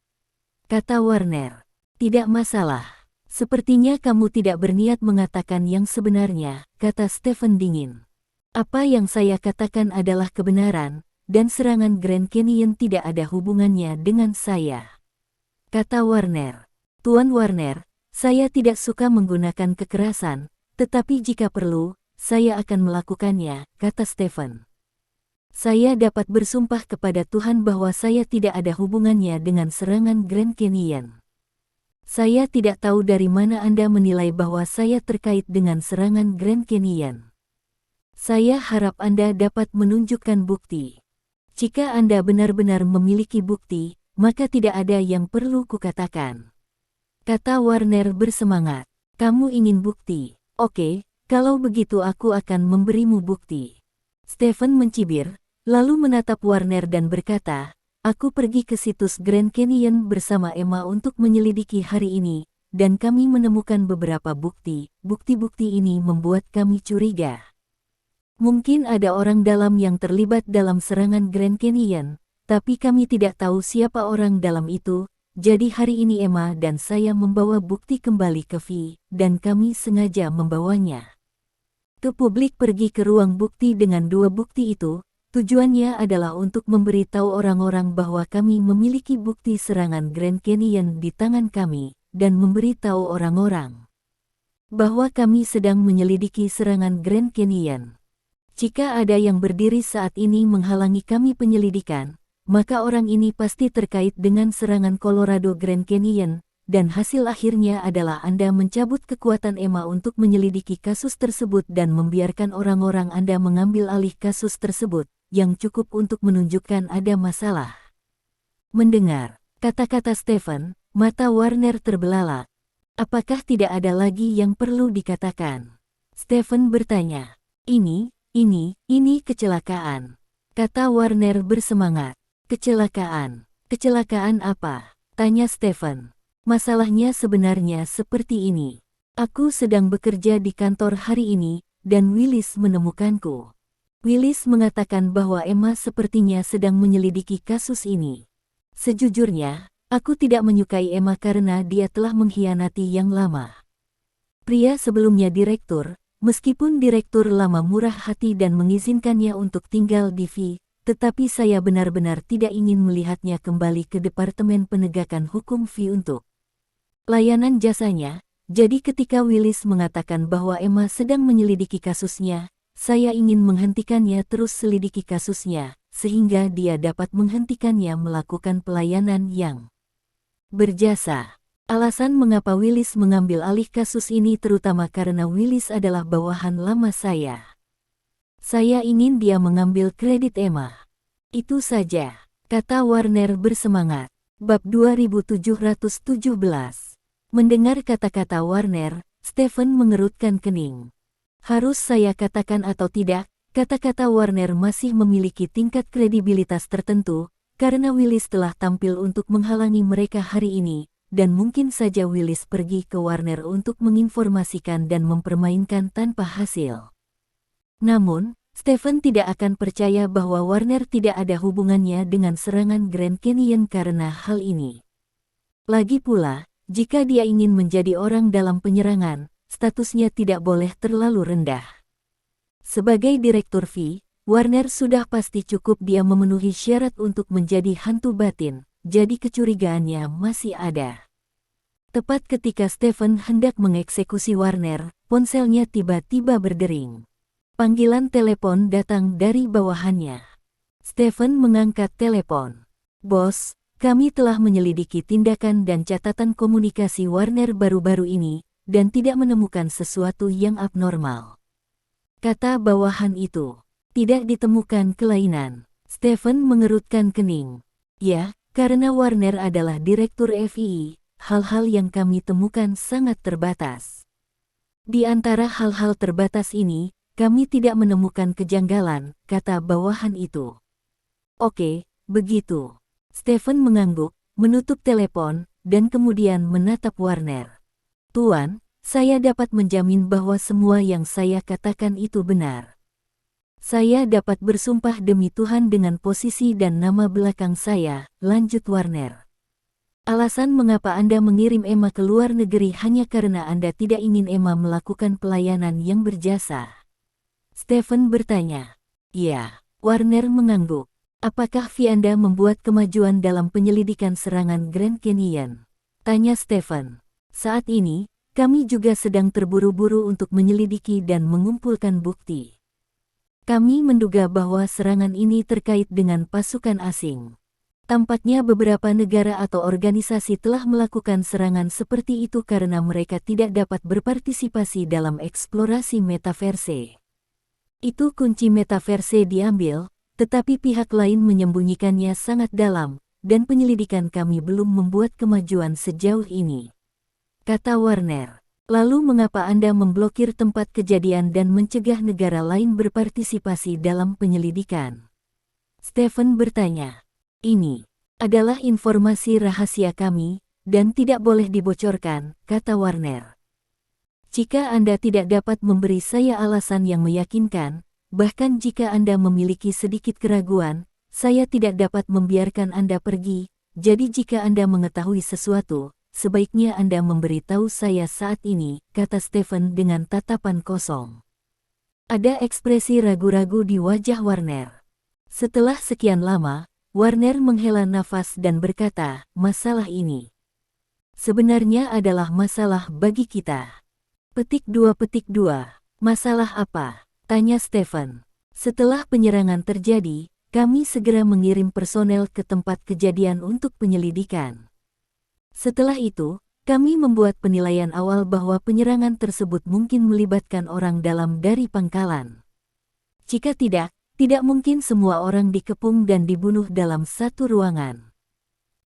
Kata Warner, "Tidak masalah. Sepertinya kamu tidak berniat mengatakan yang sebenarnya," kata Stephen dingin. "Apa yang saya katakan adalah kebenaran, dan serangan Grand Canyon tidak ada hubungannya dengan saya." Kata Warner, "Tuan Warner, saya tidak suka menggunakan kekerasan, tetapi jika perlu, saya akan melakukannya," kata Stephen. "Saya dapat bersumpah kepada Tuhan bahwa saya tidak ada hubungannya dengan serangan Grand Canyon. Saya tidak tahu dari mana Anda menilai bahwa saya terkait dengan serangan Grand Canyon. Saya harap Anda dapat menunjukkan bukti. Jika Anda benar-benar memiliki bukti, maka tidak ada yang perlu kukatakan." Kata Warner bersemangat, "Kamu ingin bukti? Oke. Kalau begitu aku akan memberimu bukti." Stephen mencibir, lalu menatap Warner dan berkata, "Aku pergi ke situs Grand Canyon bersama Emma untuk menyelidiki hari ini, dan kami menemukan beberapa bukti. Bukti-bukti ini membuat kami curiga. Mungkin ada orang dalam yang terlibat dalam serangan Grand Canyon, tapi kami tidak tahu siapa orang dalam itu. Jadi hari ini Emma dan saya membawa bukti kembali ke Vi, dan kami sengaja membawanya ke publik, pergi ke ruang bukti dengan dua bukti itu. Tujuannya adalah untuk memberitahu orang-orang bahwa kami memiliki bukti serangan Grand Canyon di tangan kami, dan memberitahu orang-orang bahwa kami sedang menyelidiki serangan Grand Canyon. Jika ada yang berdiri saat ini menghalangi kami penyelidikan, maka orang ini pasti terkait dengan serangan Colorado Grand Canyon, dan hasil akhirnya adalah Anda mencabut kekuatan Emma untuk menyelidiki kasus tersebut dan membiarkan orang-orang Anda mengambil alih kasus tersebut, yang cukup untuk menunjukkan ada masalah." Mendengar kata-kata Stephen, mata Warner terbelalak. "Apakah tidak ada lagi yang perlu dikatakan?" Stephen bertanya. Ini kecelakaan," kata Warner bersemangat. "Kecelakaan? Kecelakaan apa?" tanya Stephen. "Masalahnya sebenarnya seperti ini. Aku sedang bekerja di kantor hari ini, dan Willis menemukanku. Willis mengatakan bahwa Emma sepertinya sedang menyelidiki kasus ini. Sejujurnya, aku tidak menyukai Emma karena dia telah mengkhianati yang lama. Pria sebelumnya direktur, meskipun direktur lama murah hati dan mengizinkannya untuk tinggal di Vi, tetapi saya benar-benar tidak ingin melihatnya kembali ke Departemen Penegakan Hukum Vi untuk layanan jasanya. Jadi ketika Willis mengatakan bahwa Emma sedang menyelidiki kasusnya, saya ingin menghentikannya terus selidiki kasusnya, sehingga dia dapat menghentikannya melakukan pelayanan yang berjasa." Alasan mengapa Willis mengambil alih kasus ini terutama karena Willis adalah bawahan lama saya. Saya ingin dia mengambil kredit Emma. Itu saja, kata Warner bersemangat. Bab 2717. Mendengar kata-kata Warner, Stephen mengerutkan kening. Harus saya katakan atau tidak, kata-kata Warner masih memiliki tingkat kredibilitas tertentu, karena Willis telah tampil untuk menghalangi mereka hari ini, dan mungkin saja Willis pergi ke Warner untuk menginformasikan dan mempermainkan tanpa hasil. Namun, Stephen tidak akan percaya bahwa Warner tidak ada hubungannya dengan serangan Grand Canyon karena hal ini. Lagi pula, jika dia ingin menjadi orang dalam penyerangan, statusnya tidak boleh terlalu rendah. Sebagai direktur Vi, Warner sudah pasti cukup dia memenuhi syarat untuk menjadi hantu batin, jadi kecurigaannya masih ada. Tepat ketika Stephen hendak mengeksekusi Warner, ponselnya tiba-tiba berdering. Panggilan telepon datang dari bawahannya. Stephen mengangkat telepon. "Bos, kami telah menyelidiki tindakan dan catatan komunikasi Warner baru-baru ini, dan tidak menemukan sesuatu yang abnormal," kata bawahan itu. "Tidak ditemukan kelainan," Stephen mengerutkan kening. Ya, karena Warner adalah direktur FII, hal-hal yang kami temukan sangat terbatas. Di antara hal-hal terbatas ini, kami tidak menemukan kejanggalan, kata bawahan itu. Oke, begitu. Stephen mengangguk, menutup telepon, dan kemudian menatap Warner. Tuan, saya dapat menjamin bahwa semua yang saya katakan itu benar. Saya dapat bersumpah demi Tuhan dengan posisi dan nama belakang saya, lanjut Warner. Alasan mengapa Anda mengirim Emma ke luar negeri hanya karena Anda tidak ingin Emma melakukan pelayanan yang berjasa. Stephen bertanya. Ya, Warner mengangguk. Apakah Anda membuat kemajuan dalam penyelidikan serangan Grand Canyon? Tanya Stephen. Saat ini, kami juga sedang terburu-buru untuk menyelidiki dan mengumpulkan bukti. Kami menduga bahwa serangan ini terkait dengan pasukan asing. Tampaknya beberapa negara atau organisasi telah melakukan serangan seperti itu karena mereka tidak dapat berpartisipasi dalam eksplorasi metaverse. Itu kunci metaverse diambil, tetapi pihak lain menyembunyikannya sangat dalam, dan penyelidikan kami belum membuat kemajuan sejauh ini. Kata Warner. Lalu mengapa Anda memblokir tempat kejadian dan mencegah negara lain berpartisipasi dalam penyelidikan? Stephen bertanya. Ini adalah informasi rahasia kami, dan tidak boleh dibocorkan, kata Warner. Jika Anda tidak dapat memberi saya alasan yang meyakinkan, bahkan jika Anda memiliki sedikit keraguan, saya tidak dapat membiarkan Anda pergi, jadi jika Anda mengetahui sesuatu, sebaiknya Anda memberitahu saya saat ini, kata Stephen dengan tatapan kosong. Ada ekspresi ragu-ragu di wajah Warner. Setelah sekian lama, Warner menghela nafas dan berkata, masalah ini sebenarnya adalah masalah bagi kita. Petik 2. Masalah apa? Tanya Stephen. Setelah penyerangan terjadi, kami segera mengirim personel ke tempat kejadian untuk penyelidikan. Setelah itu, kami membuat penilaian awal bahwa penyerangan tersebut mungkin melibatkan orang dalam dari pangkalan. Jika tidak mungkin semua orang dikepung dan dibunuh dalam satu ruangan.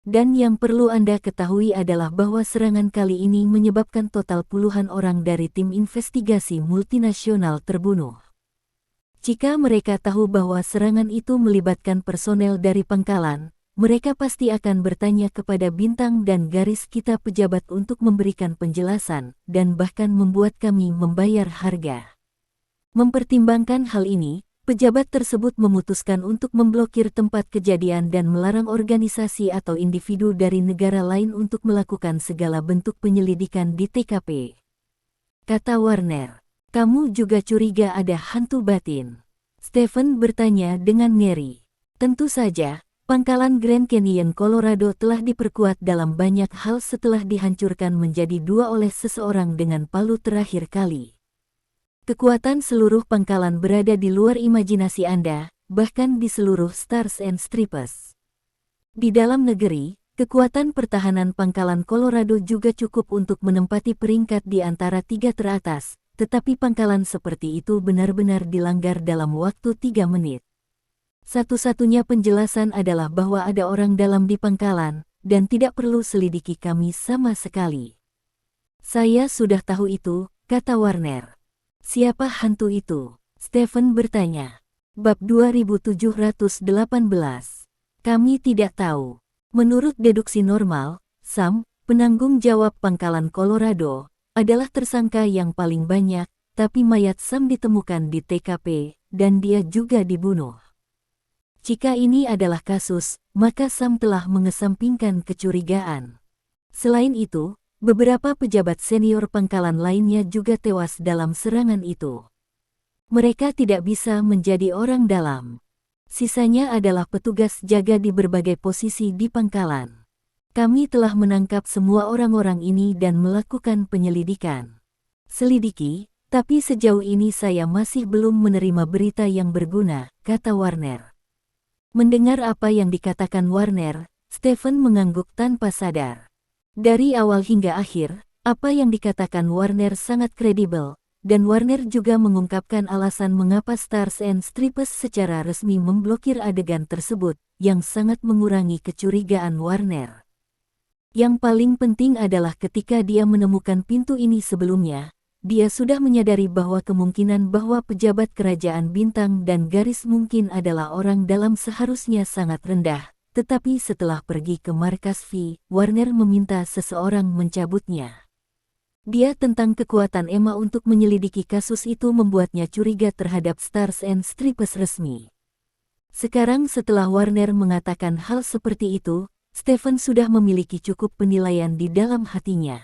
Dan yang perlu Anda ketahui adalah bahwa serangan kali ini menyebabkan total puluhan orang dari tim investigasi multinasional terbunuh. Jika mereka tahu bahwa serangan itu melibatkan personel dari pangkalan, mereka pasti akan bertanya kepada bintang dan garis kita pejabat untuk memberikan penjelasan, dan bahkan membuat kami membayar harga. Mempertimbangkan hal ini, pejabat tersebut memutuskan untuk memblokir tempat kejadian dan melarang organisasi atau individu dari negara lain untuk melakukan segala bentuk penyelidikan di TKP. Kata Warner, kamu juga curiga ada hantu batin? Stephen bertanya dengan ngeri. Tentu saja. Pangkalan Grand Canyon Colorado telah diperkuat dalam banyak hal setelah dihancurkan menjadi dua oleh seseorang dengan palu terakhir kali. Kekuatan seluruh pangkalan berada di luar imajinasi Anda, bahkan di seluruh Stars and Stripes. Di dalam negeri, kekuatan pertahanan pangkalan Colorado juga cukup untuk menempati peringkat di antara 3 teratas, tetapi pangkalan seperti itu benar-benar dilanggar dalam waktu 3 menit. Satu-satunya penjelasan adalah bahwa ada orang dalam di pangkalan, dan tidak perlu selidiki kami sama sekali. Saya sudah tahu itu, kata Warner. Siapa hantu itu? Stephen bertanya. Bab 2718. Kami tidak tahu. Menurut deduksi normal, Sam, penanggung jawab pangkalan Colorado, adalah tersangka yang paling banyak, tapi mayat Sam ditemukan di TKP, dan dia juga dibunuh. Jika ini adalah kasus, maka Sam telah mengesampingkan kecurigaan. Selain itu, beberapa pejabat senior pangkalan lainnya juga tewas dalam serangan itu. Mereka tidak bisa menjadi orang dalam. Sisanya adalah petugas jaga di berbagai posisi di pangkalan. Kami telah menangkap semua orang-orang ini dan melakukan penyelidikan. Selidiki, tapi sejauh ini saya masih belum menerima berita yang berguna, kata Warner. Mendengar apa yang dikatakan Warner, Stephen mengangguk tanpa sadar. Dari awal hingga akhir, apa yang dikatakan Warner sangat kredibel, dan Warner juga mengungkapkan alasan mengapa Stars and Stripes secara resmi memblokir adegan tersebut, yang sangat mengurangi kecurigaan Warner. Yang paling penting adalah ketika dia menemukan pintu ini sebelumnya, dia sudah menyadari bahwa kemungkinan bahwa pejabat kerajaan bintang dan garis mungkin adalah orang dalam seharusnya sangat rendah, tetapi setelah pergi ke markas V, Warner meminta seseorang mencabutnya. Dia tentang kekuatan Emma untuk menyelidiki kasus itu membuatnya curiga terhadap Stars and Stripes resmi. Sekarang setelah Warner mengatakan hal seperti itu, Stephen sudah memiliki cukup penilaian di dalam hatinya.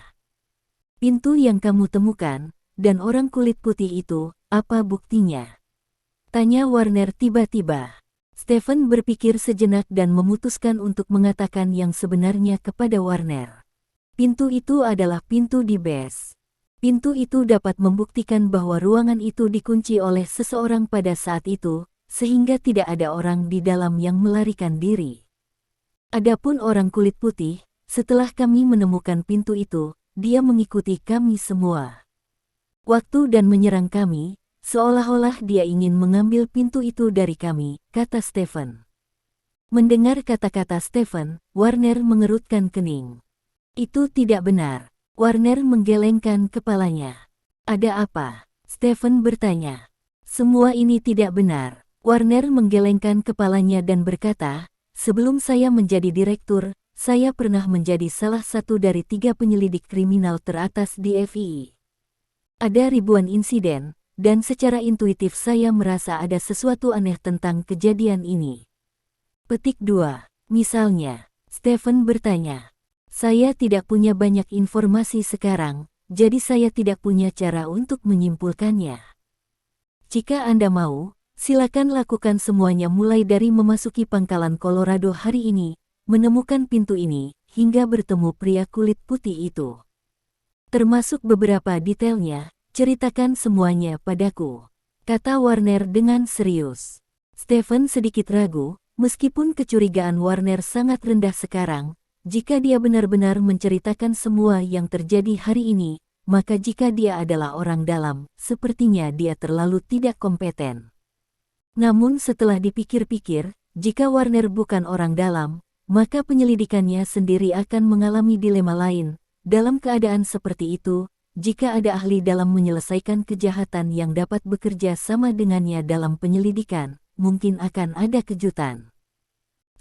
Pintu yang kamu temukan, dan orang kulit putih itu, apa buktinya? Tanya Warner tiba-tiba. Stephen berpikir sejenak dan memutuskan untuk mengatakan yang sebenarnya kepada Warner. Pintu itu adalah pintu di base. Pintu itu dapat membuktikan bahwa ruangan itu dikunci oleh seseorang pada saat itu, sehingga tidak ada orang di dalam yang melarikan diri. Adapun orang kulit putih, setelah kami menemukan pintu itu, dia mengikuti kami semua. Waktu dan menyerang kami, seolah-olah dia ingin mengambil pintu itu dari kami, kata Stephen. Mendengar kata-kata Stephen, Warner mengerutkan kening. Itu tidak benar. Warner menggelengkan kepalanya. Ada apa? Stephen bertanya. Semua ini tidak benar. Warner menggelengkan kepalanya dan berkata, sebelum saya menjadi direktur, saya pernah menjadi salah satu dari 3 penyelidik kriminal teratas di FBI. Ada ribuan insiden, dan secara intuitif saya merasa ada sesuatu aneh tentang kejadian ini. Petik 2. Misalnya, Stephen bertanya. Saya tidak punya banyak informasi sekarang, jadi saya tidak punya cara untuk menyimpulkannya. Jika Anda mau, silakan lakukan semuanya mulai dari memasuki pangkalan Colorado hari ini, menemukan pintu ini, hingga bertemu pria kulit putih itu. Termasuk beberapa detailnya, ceritakan semuanya padaku, kata Warner dengan serius. Stephen sedikit ragu, meskipun kecurigaan Warner sangat rendah sekarang. Jika dia benar-benar menceritakan semua yang terjadi hari ini, maka jika dia adalah orang dalam, sepertinya dia terlalu tidak kompeten. Namun setelah dipikir-pikir, jika Warner bukan orang dalam, maka penyelidikannya sendiri akan mengalami dilema lain. Dalam keadaan seperti itu, jika ada ahli dalam menyelesaikan kejahatan yang dapat bekerja sama dengannya dalam penyelidikan, mungkin akan ada kejutan.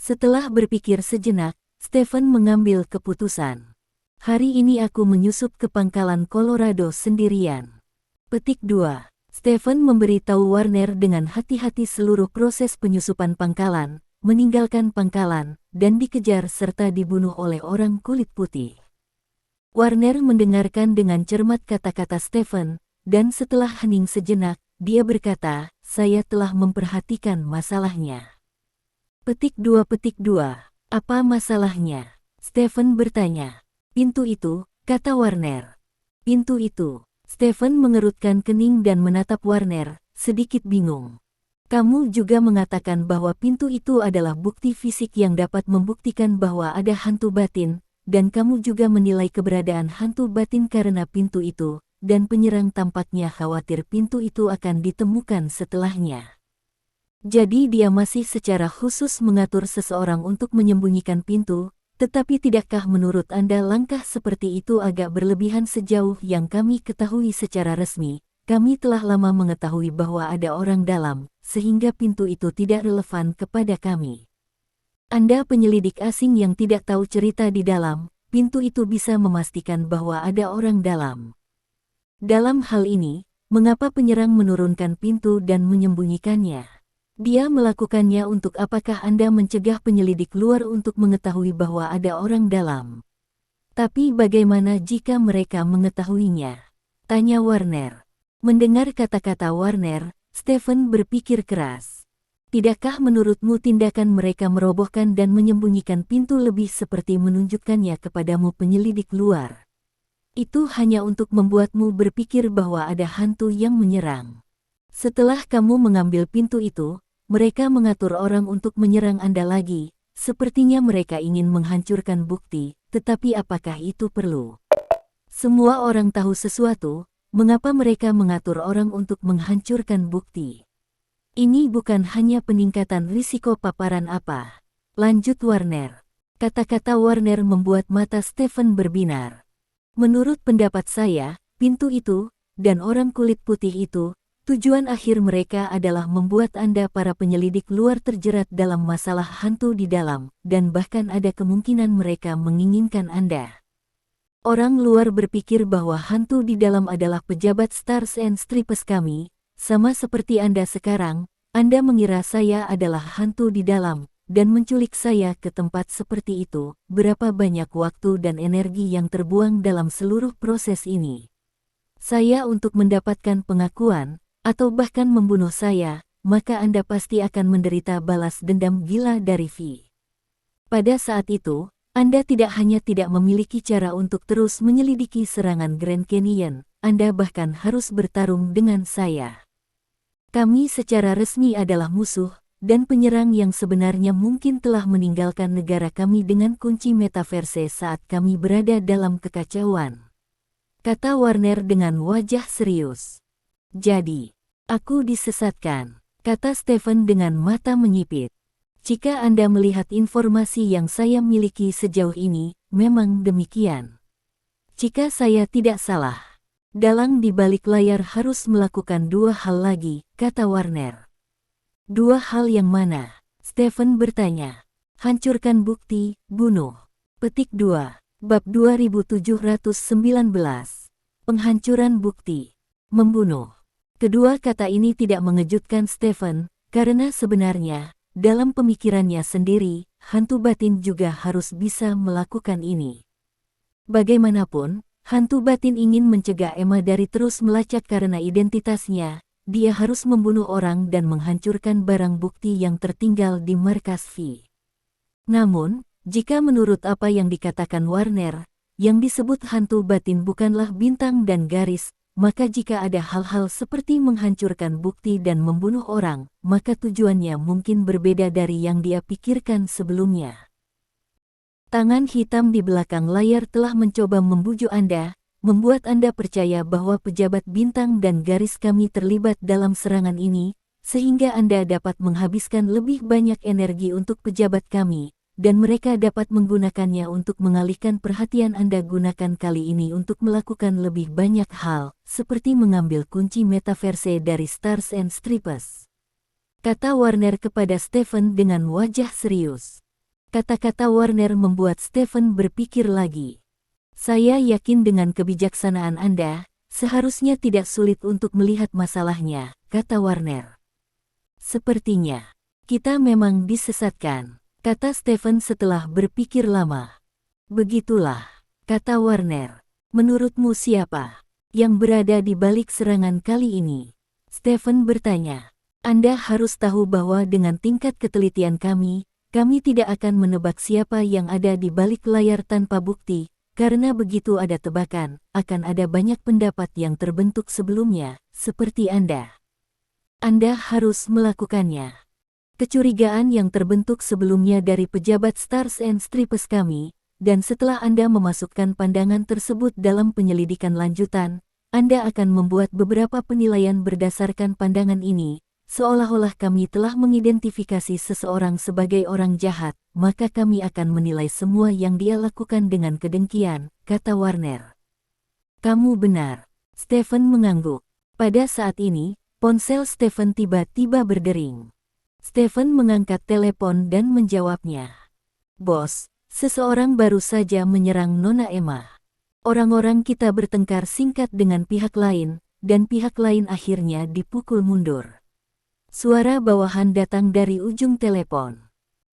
Setelah berpikir sejenak, Stephen mengambil keputusan. Hari ini aku menyusup ke pangkalan Colorado sendirian. Petik 2. Stephen memberitahu Warner dengan hati-hati seluruh proses penyusupan pangkalan, meninggalkan pangkalan, dan dikejar serta dibunuh oleh orang kulit putih. Warner mendengarkan dengan cermat kata-kata Stephen, dan setelah hening sejenak, dia berkata, saya telah memperhatikan masalahnya. Petik 2. Apa masalahnya? Stephen bertanya. Pintu itu, kata Warner. Pintu itu. Stephen mengerutkan kening dan menatap Warner, sedikit bingung. Kamu juga mengatakan bahwa pintu itu adalah bukti fisik yang dapat membuktikan bahwa ada hantu batin, dan kamu juga menilai keberadaan hantu batin karena pintu itu, dan penyerang tampaknya khawatir pintu itu akan ditemukan setelahnya. Jadi dia masih secara khusus mengatur seseorang untuk menyembunyikan pintu, tetapi tidakkah menurut Anda langkah seperti itu agak berlebihan sejauh yang kami ketahui secara resmi? Kami telah lama mengetahui bahwa ada orang dalam, sehingga pintu itu tidak relevan kepada kami. Anda penyelidik asing yang tidak tahu cerita di dalam, pintu itu bisa memastikan bahwa ada orang dalam. Dalam hal ini, mengapa penyerang menurunkan pintu dan menyembunyikannya? Dia melakukannya untuk apakah Anda mencegah penyelidik luar untuk mengetahui bahwa ada orang dalam? Tapi bagaimana jika mereka mengetahuinya? Tanya Warner. Mendengar kata-kata Warner, Stephen berpikir keras. Tidakkah menurutmu tindakan mereka merobohkan dan menyembunyikan pintu lebih seperti menunjukkannya kepadamu penyelidik luar? Itu hanya untuk membuatmu berpikir bahwa ada hantu yang menyerang. Setelah kamu mengambil pintu itu, mereka mengatur orang untuk menyerang Anda lagi, sepertinya mereka ingin menghancurkan bukti, tetapi apakah itu perlu? Semua orang tahu sesuatu, mengapa mereka mengatur orang untuk menghancurkan bukti? Ini bukan hanya peningkatan risiko paparan apa. Lanjut Warner. Kata-kata Warner membuat mata Stephen berbinar. Menurut pendapat saya, pintu itu, dan orang kulit putih itu, tujuan akhir mereka adalah membuat Anda para penyelidik luar terjerat dalam masalah hantu di dalam, dan bahkan ada kemungkinan mereka menginginkan Anda. Orang luar berpikir bahwa hantu di dalam adalah pejabat Stars and Stripes kami, sama seperti Anda sekarang. Anda mengira saya adalah hantu di dalam, dan menculik saya ke tempat seperti itu. Berapa banyak waktu dan energi yang terbuang dalam seluruh proses ini. Saya untuk mendapatkan pengakuan, atau bahkan membunuh saya, maka Anda pasti akan menderita balas dendam gila dari V. Pada saat itu, Anda tidak hanya tidak memiliki cara untuk terus menyelidiki serangan Grand Canyon, Anda bahkan harus bertarung dengan saya. Kami secara resmi adalah musuh, dan penyerang yang sebenarnya mungkin telah meninggalkan negara kami dengan kunci metaverse saat kami berada dalam kekacauan. Kata Warner dengan wajah serius. Jadi, aku disesatkan, kata Stephen dengan mata menyipit. Jika Anda melihat informasi yang saya miliki sejauh ini, memang demikian. Jika saya tidak salah, dalang di balik layar harus melakukan dua hal lagi, kata Warner. Dua hal yang mana? Stephen bertanya. Hancurkan bukti, bunuh. Petik 2, bab 2719. Penghancuran bukti. Membunuh. Kedua kata ini tidak mengejutkan Stephen, karena sebenarnya, dalam pemikirannya sendiri, hantu batin juga harus bisa melakukan ini. Bagaimanapun, hantu batin ingin mencegah Emma dari terus melacak karena identitasnya. Dia harus membunuh orang dan menghancurkan barang bukti yang tertinggal di markas V. Namun, jika menurut apa yang dikatakan Warner, yang disebut hantu batin bukanlah bintang dan garis, maka jika ada hal-hal seperti menghancurkan bukti dan membunuh orang, maka tujuannya mungkin berbeda dari yang dia pikirkan sebelumnya. Tangan hitam di belakang layar telah mencoba membujuk Anda, membuat Anda percaya bahwa pejabat bintang dan garis kami terlibat dalam serangan ini, sehingga Anda dapat menghabiskan lebih banyak energi untuk pejabat kami, dan mereka dapat menggunakannya untuk mengalihkan perhatian Anda. Gunakan kali ini untuk melakukan lebih banyak hal, seperti mengambil kunci metaverse dari Stars and Stripes. Kata Warner kepada Stephen dengan wajah serius. Kata-kata Warner membuat Stephen berpikir lagi. Saya yakin dengan kebijaksanaan Anda, seharusnya tidak sulit untuk melihat masalahnya, kata Warner. Sepertinya, kita memang disesatkan, kata Stephen setelah berpikir lama. Begitulah, kata Warner. Menurutmu siapa yang berada di balik serangan kali ini? Stephen bertanya. Anda harus tahu bahwa dengan tingkat ketelitian kami tidak akan menebak siapa yang ada di balik layar tanpa bukti, karena begitu ada tebakan, akan ada banyak pendapat yang terbentuk sebelumnya, seperti Anda. Anda harus melakukannya. Kecurigaan yang terbentuk sebelumnya dari pejabat Stars and Stripes kami, dan setelah Anda memasukkan pandangan tersebut dalam penyelidikan lanjutan, Anda akan membuat beberapa penilaian berdasarkan pandangan ini, seolah-olah kami telah mengidentifikasi seseorang sebagai orang jahat, maka kami akan menilai semua yang dia lakukan dengan kedengkian, kata Warner. Kamu benar. Stephen mengangguk. Pada saat ini, ponsel Stephen tiba-tiba berdering. Stephen mengangkat telepon dan menjawabnya. Bos, seseorang baru saja menyerang Nona Emma. Orang-orang kita bertengkar singkat dengan pihak lain, dan pihak lain akhirnya dipukul mundur. Suara bawahan datang dari ujung telepon.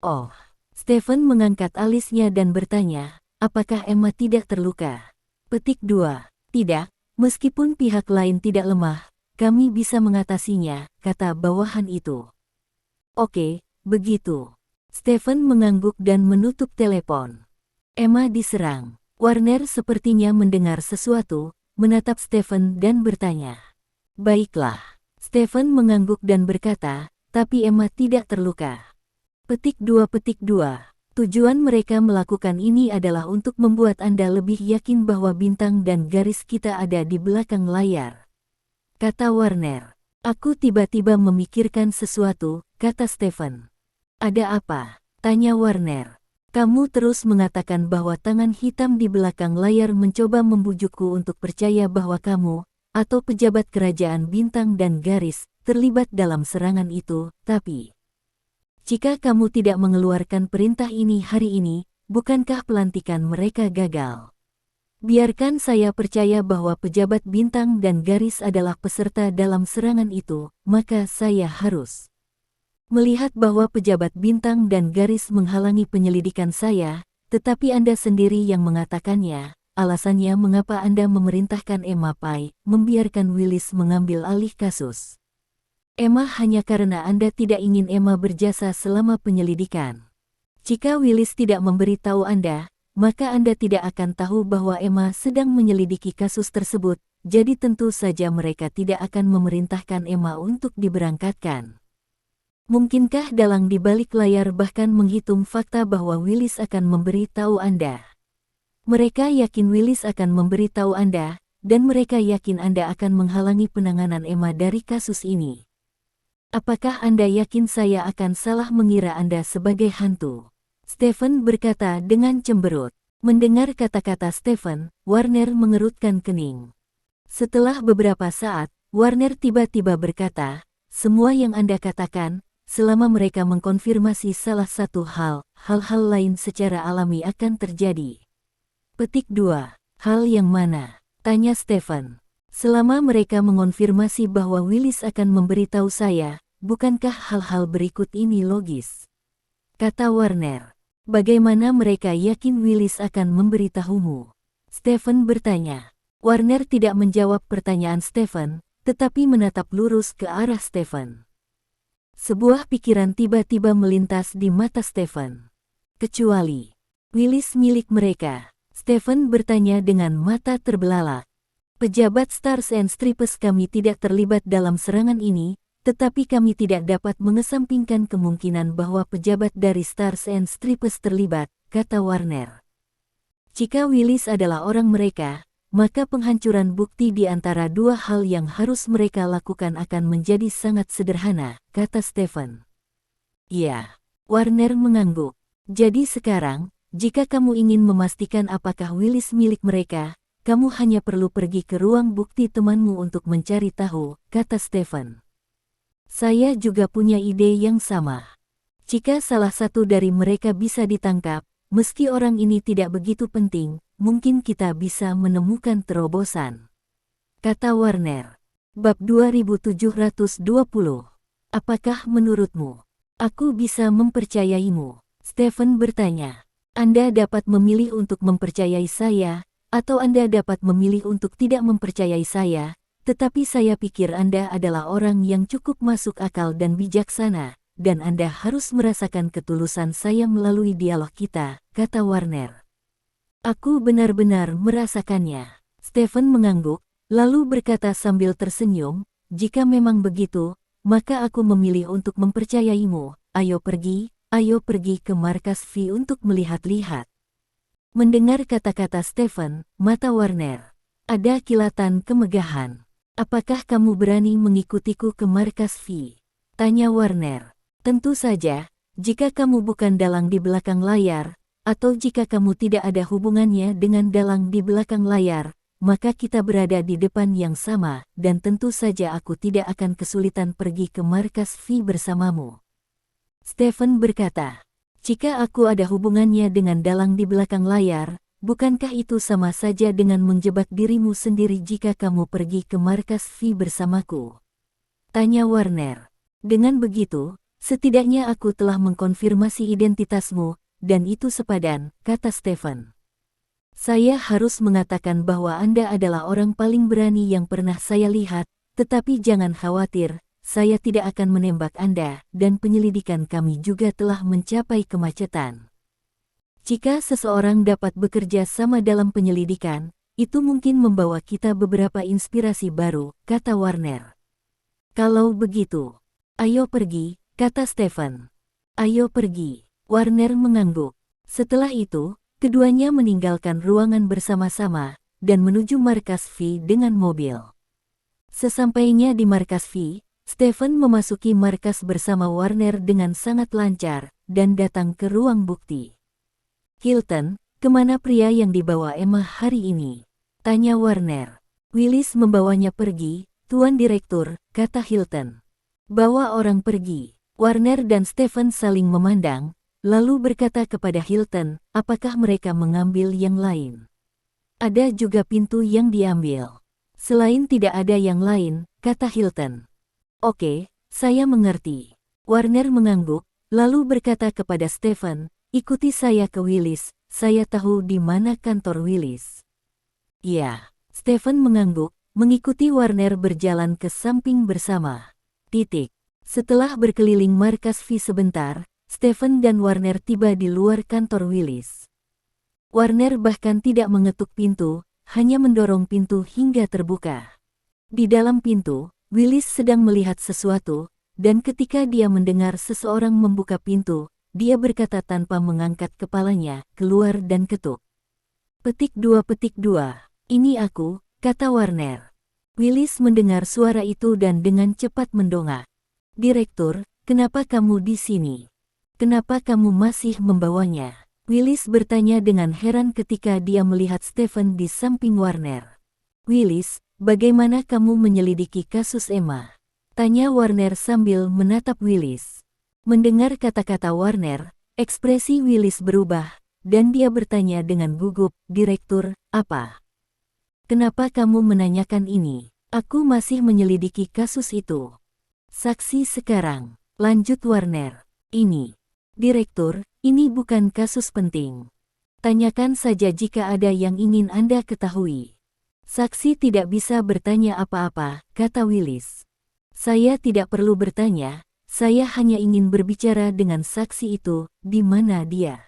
Oh, Stephen mengangkat alisnya dan bertanya, apakah Emma tidak terluka? Petik 2. Tidak, meskipun pihak lain tidak lemah, kami bisa mengatasinya, kata bawahan itu. Oke, begitu. Stephen mengangguk dan menutup telepon. Emma diserang. Warner sepertinya mendengar sesuatu, menatap Stephen dan bertanya. Baiklah. Stephen mengangguk dan berkata, tapi Emma tidak terluka. Petik 2. Tujuan mereka melakukan ini adalah untuk membuat Anda lebih yakin bahwa bintang dan garis kita ada di belakang layar, kata Warner. Aku tiba-tiba memikirkan sesuatu, kata Stephen. Ada apa? Tanya Warner. Kamu terus mengatakan bahwa tangan hitam di belakang layar mencoba membujukku untuk percaya bahwa kamu, atau pejabat kerajaan bintang dan garis, terlibat dalam serangan itu, tapi jika kamu tidak mengeluarkan perintah ini hari ini, bukankah pelantikan mereka gagal? Biarkan saya percaya bahwa pejabat bintang dan garis adalah peserta dalam serangan itu, maka saya harus melihat bahwa pejabat bintang dan garis menghalangi penyelidikan saya, tetapi Anda sendiri yang mengatakannya. Alasannya mengapa Anda memerintahkan Emma Pye membiarkan Willis mengambil alih kasus. Emma hanya karena Anda tidak ingin Emma berjasa selama penyelidikan. Jika Willis tidak memberitahu Anda, maka Anda tidak akan tahu bahwa Emma sedang menyelidiki kasus tersebut, jadi tentu saja mereka tidak akan memerintahkan Emma untuk diberangkatkan. Mungkinkah dalang di balik layar bahkan menghitung fakta bahwa Willis akan memberitahu Anda? Mereka yakin Willis akan memberitahu Anda, dan mereka yakin Anda akan menghalangi penanganan Emma dari kasus ini. Apakah Anda yakin saya akan salah mengira Anda sebagai hantu? Stephen berkata dengan cemberut. Mendengar kata-kata Stephen, Warner mengerutkan kening. Setelah beberapa saat, Warner tiba-tiba berkata, semua yang Anda katakan, selama mereka mengkonfirmasi salah satu hal-hal lain secara alami akan terjadi. Petik 2. Hal yang mana? Tanya Stephen. Selama mereka mengonfirmasi bahwa Willis akan memberitahu saya, bukankah hal-hal berikut ini logis? Kata Warner. Bagaimana mereka yakin Willis akan memberitahumu? Stephen bertanya. Warner tidak menjawab pertanyaan Stephen, tetapi menatap lurus ke arah Stephen. Sebuah pikiran tiba-tiba melintas di mata Stephen. Kecuali Willis milik mereka. Stephen bertanya dengan mata terbelalak. Pejabat Stars and Stripes kami tidak terlibat dalam serangan ini, tetapi kami tidak dapat mengesampingkan kemungkinan bahwa pejabat dari Stars and Stripes terlibat, kata Warner. Jika Willis adalah orang mereka, maka penghancuran bukti di antara dua hal yang harus mereka lakukan akan menjadi sangat sederhana, kata Stephen. Ya, Warner mengangguk. Jadi sekarang, jika kamu ingin memastikan apakah Willis milik mereka, kamu hanya perlu pergi ke ruang bukti temanmu untuk mencari tahu, kata Stephen. Saya juga punya ide yang sama. Jika salah satu dari mereka bisa ditangkap, meski orang ini tidak begitu penting, mungkin kita bisa menemukan terobosan. Kata Warner. Bab 2720. Apakah menurutmu aku bisa mempercayaimu? Stephen bertanya. Anda dapat memilih untuk mempercayai saya, atau Anda dapat memilih untuk tidak mempercayai saya, tetapi saya pikir Anda adalah orang yang cukup masuk akal dan bijaksana, dan Anda harus merasakan ketulusan saya melalui dialog kita, kata Warner. Aku benar-benar merasakannya. Stephen mengangguk, lalu berkata sambil tersenyum, jika memang begitu, maka aku memilih untuk mempercayaimu. Ayo pergi ke markas V untuk melihat-lihat. Mendengar kata-kata Stephen, mata Warner ada kilatan kemegahan. Apakah kamu berani mengikutiku ke markas V? Tanya Warner. Tentu saja, jika kamu bukan dalang di belakang layar, atau jika kamu tidak ada hubungannya dengan dalang di belakang layar, maka kita berada di depan yang sama, dan tentu saja aku tidak akan kesulitan pergi ke markas V bersamamu. Stephen berkata. Jika aku ada hubungannya dengan dalang di belakang layar, bukankah itu sama saja dengan menjebak dirimu sendiri jika kamu pergi ke markas V bersamaku? Tanya Warner. Dengan begitu, setidaknya aku telah mengkonfirmasi identitasmu, dan itu sepadan, kata Stephen. Saya harus mengatakan bahwa Anda adalah orang paling berani yang pernah saya lihat, tetapi jangan khawatir. Saya tidak akan menembak Anda, dan penyelidikan kami juga telah mencapai kemacetan. Jika seseorang dapat bekerja sama dalam penyelidikan, itu mungkin membawa kita beberapa inspirasi baru, kata Warner. Kalau begitu, ayo pergi, kata Stephen. Ayo pergi. Warner mengangguk. Setelah itu, keduanya meninggalkan ruangan bersama-sama dan menuju markas V dengan mobil. Sesampainya di markas V, Stephen memasuki markas bersama Warner dengan sangat lancar dan datang ke ruang bukti. "Hilton, kemana pria yang dibawa Emma hari ini?" tanya Warner. "Willis membawanya pergi, Tuan Direktur," kata Hilton. "Bawa orang pergi." Warner dan Stephen saling memandang, lalu berkata kepada Hilton, "Apakah mereka mengambil yang lain?" "Ada juga pintu yang diambil." "Selain tidak ada yang lain," kata Hilton. "Oke, saya mengerti." Warner mengangguk, lalu berkata kepada Stephen, "Ikuti saya ke Willis, saya tahu di mana kantor Willis." "Ya." Stephen mengangguk, mengikuti Warner berjalan ke samping bersama. Setelah berkeliling markas V sebentar, Stephen dan Warner tiba di luar kantor Willis. Warner bahkan tidak mengetuk pintu, hanya mendorong pintu hingga terbuka. Di dalam pintu, Willis sedang melihat sesuatu, dan ketika dia mendengar seseorang membuka pintu, dia berkata tanpa mengangkat kepalanya, "Keluar dan ketuk." Petik 2, "Ini aku," kata Warner. Willis mendengar suara itu dan dengan cepat mendongak. "Direktur, kenapa kamu di sini? Kenapa kamu masih membawanya?" Willis bertanya dengan heran ketika dia melihat Stephen di samping Warner. "Willis, bagaimana kamu menyelidiki kasus Emma?" tanya Warner sambil menatap Willis. Mendengar kata-kata Warner, ekspresi Willis berubah, dan dia bertanya dengan gugup, "Direktur, apa? Kenapa kamu menanyakan ini?" "Aku masih menyelidiki kasus itu." "Saksi sekarang," lanjut Warner. "Ini, Direktur, ini bukan kasus penting. Tanyakan saja jika ada yang ingin Anda ketahui." "Saksi tidak bisa bertanya apa-apa," kata Willis. "Saya tidak perlu bertanya, saya hanya ingin berbicara dengan saksi itu, di mana dia?"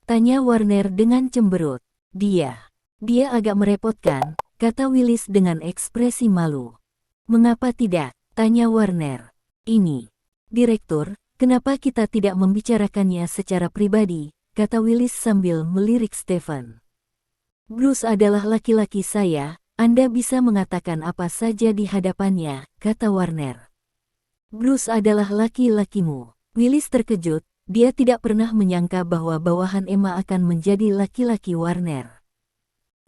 tanya Warner dengan cemberut. Dia agak merepotkan," kata Willis dengan ekspresi malu. "Mengapa tidak?" tanya Warner. "Ini, Direktur, kenapa kita tidak membicarakannya secara pribadi?" kata Willis sambil melirik Stephen. "Bruce adalah laki-laki saya, Anda bisa mengatakan apa saja di hadapannya," kata Warner. "Bruce adalah laki-lakimu." Willis terkejut, dia tidak pernah menyangka bahwa bawahan Emma akan menjadi laki-laki Warner.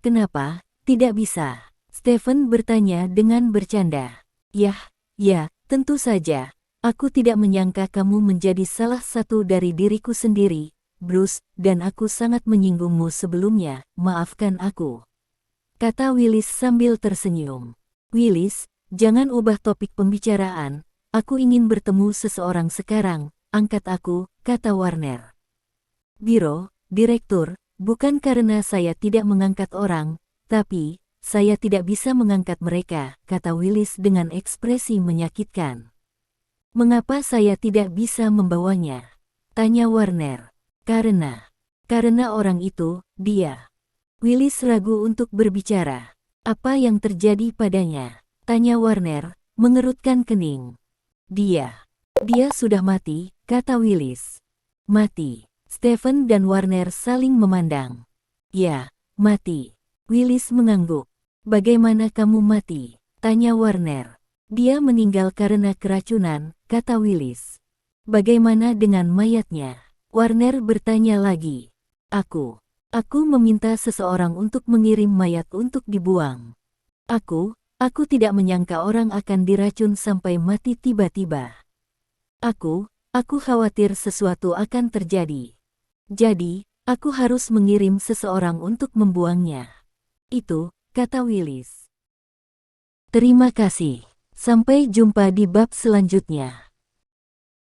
"Kenapa, tidak bisa?" Stephen bertanya dengan bercanda. Ya, tentu saja. Aku tidak menyangka kamu menjadi salah satu dari diriku sendiri, Bruce, dan aku sangat menyinggungmu sebelumnya, maafkan aku," kata Willis sambil tersenyum. "Willis, jangan ubah topik pembicaraan, aku ingin bertemu seseorang sekarang, angkat aku," kata Warner. Direktur, bukan karena saya tidak mengangkat orang, tapi saya tidak bisa mengangkat mereka," kata Willis dengan ekspresi menyakitkan. "Mengapa saya tidak bisa membawanya?" tanya Warner. Karena orang itu, dia." Willis ragu untuk berbicara. "Apa yang terjadi padanya?" tanya Warner, mengerutkan kening. Dia sudah mati," kata Willis. "Mati?" Stephen dan Warner saling memandang. "Ya, mati." Willis mengangguk. "Bagaimana kamu mati?" tanya Warner. "Dia meninggal karena keracunan," kata Willis. "Bagaimana dengan mayatnya?" Warner bertanya lagi. Aku meminta seseorang untuk mengirim mayat untuk dibuang. Aku tidak menyangka orang akan diracun sampai mati tiba-tiba. Aku khawatir sesuatu akan terjadi. Jadi, aku harus mengirim seseorang untuk membuangnya." "Itu," kata Willis. Terima kasih. Sampai jumpa di bab selanjutnya.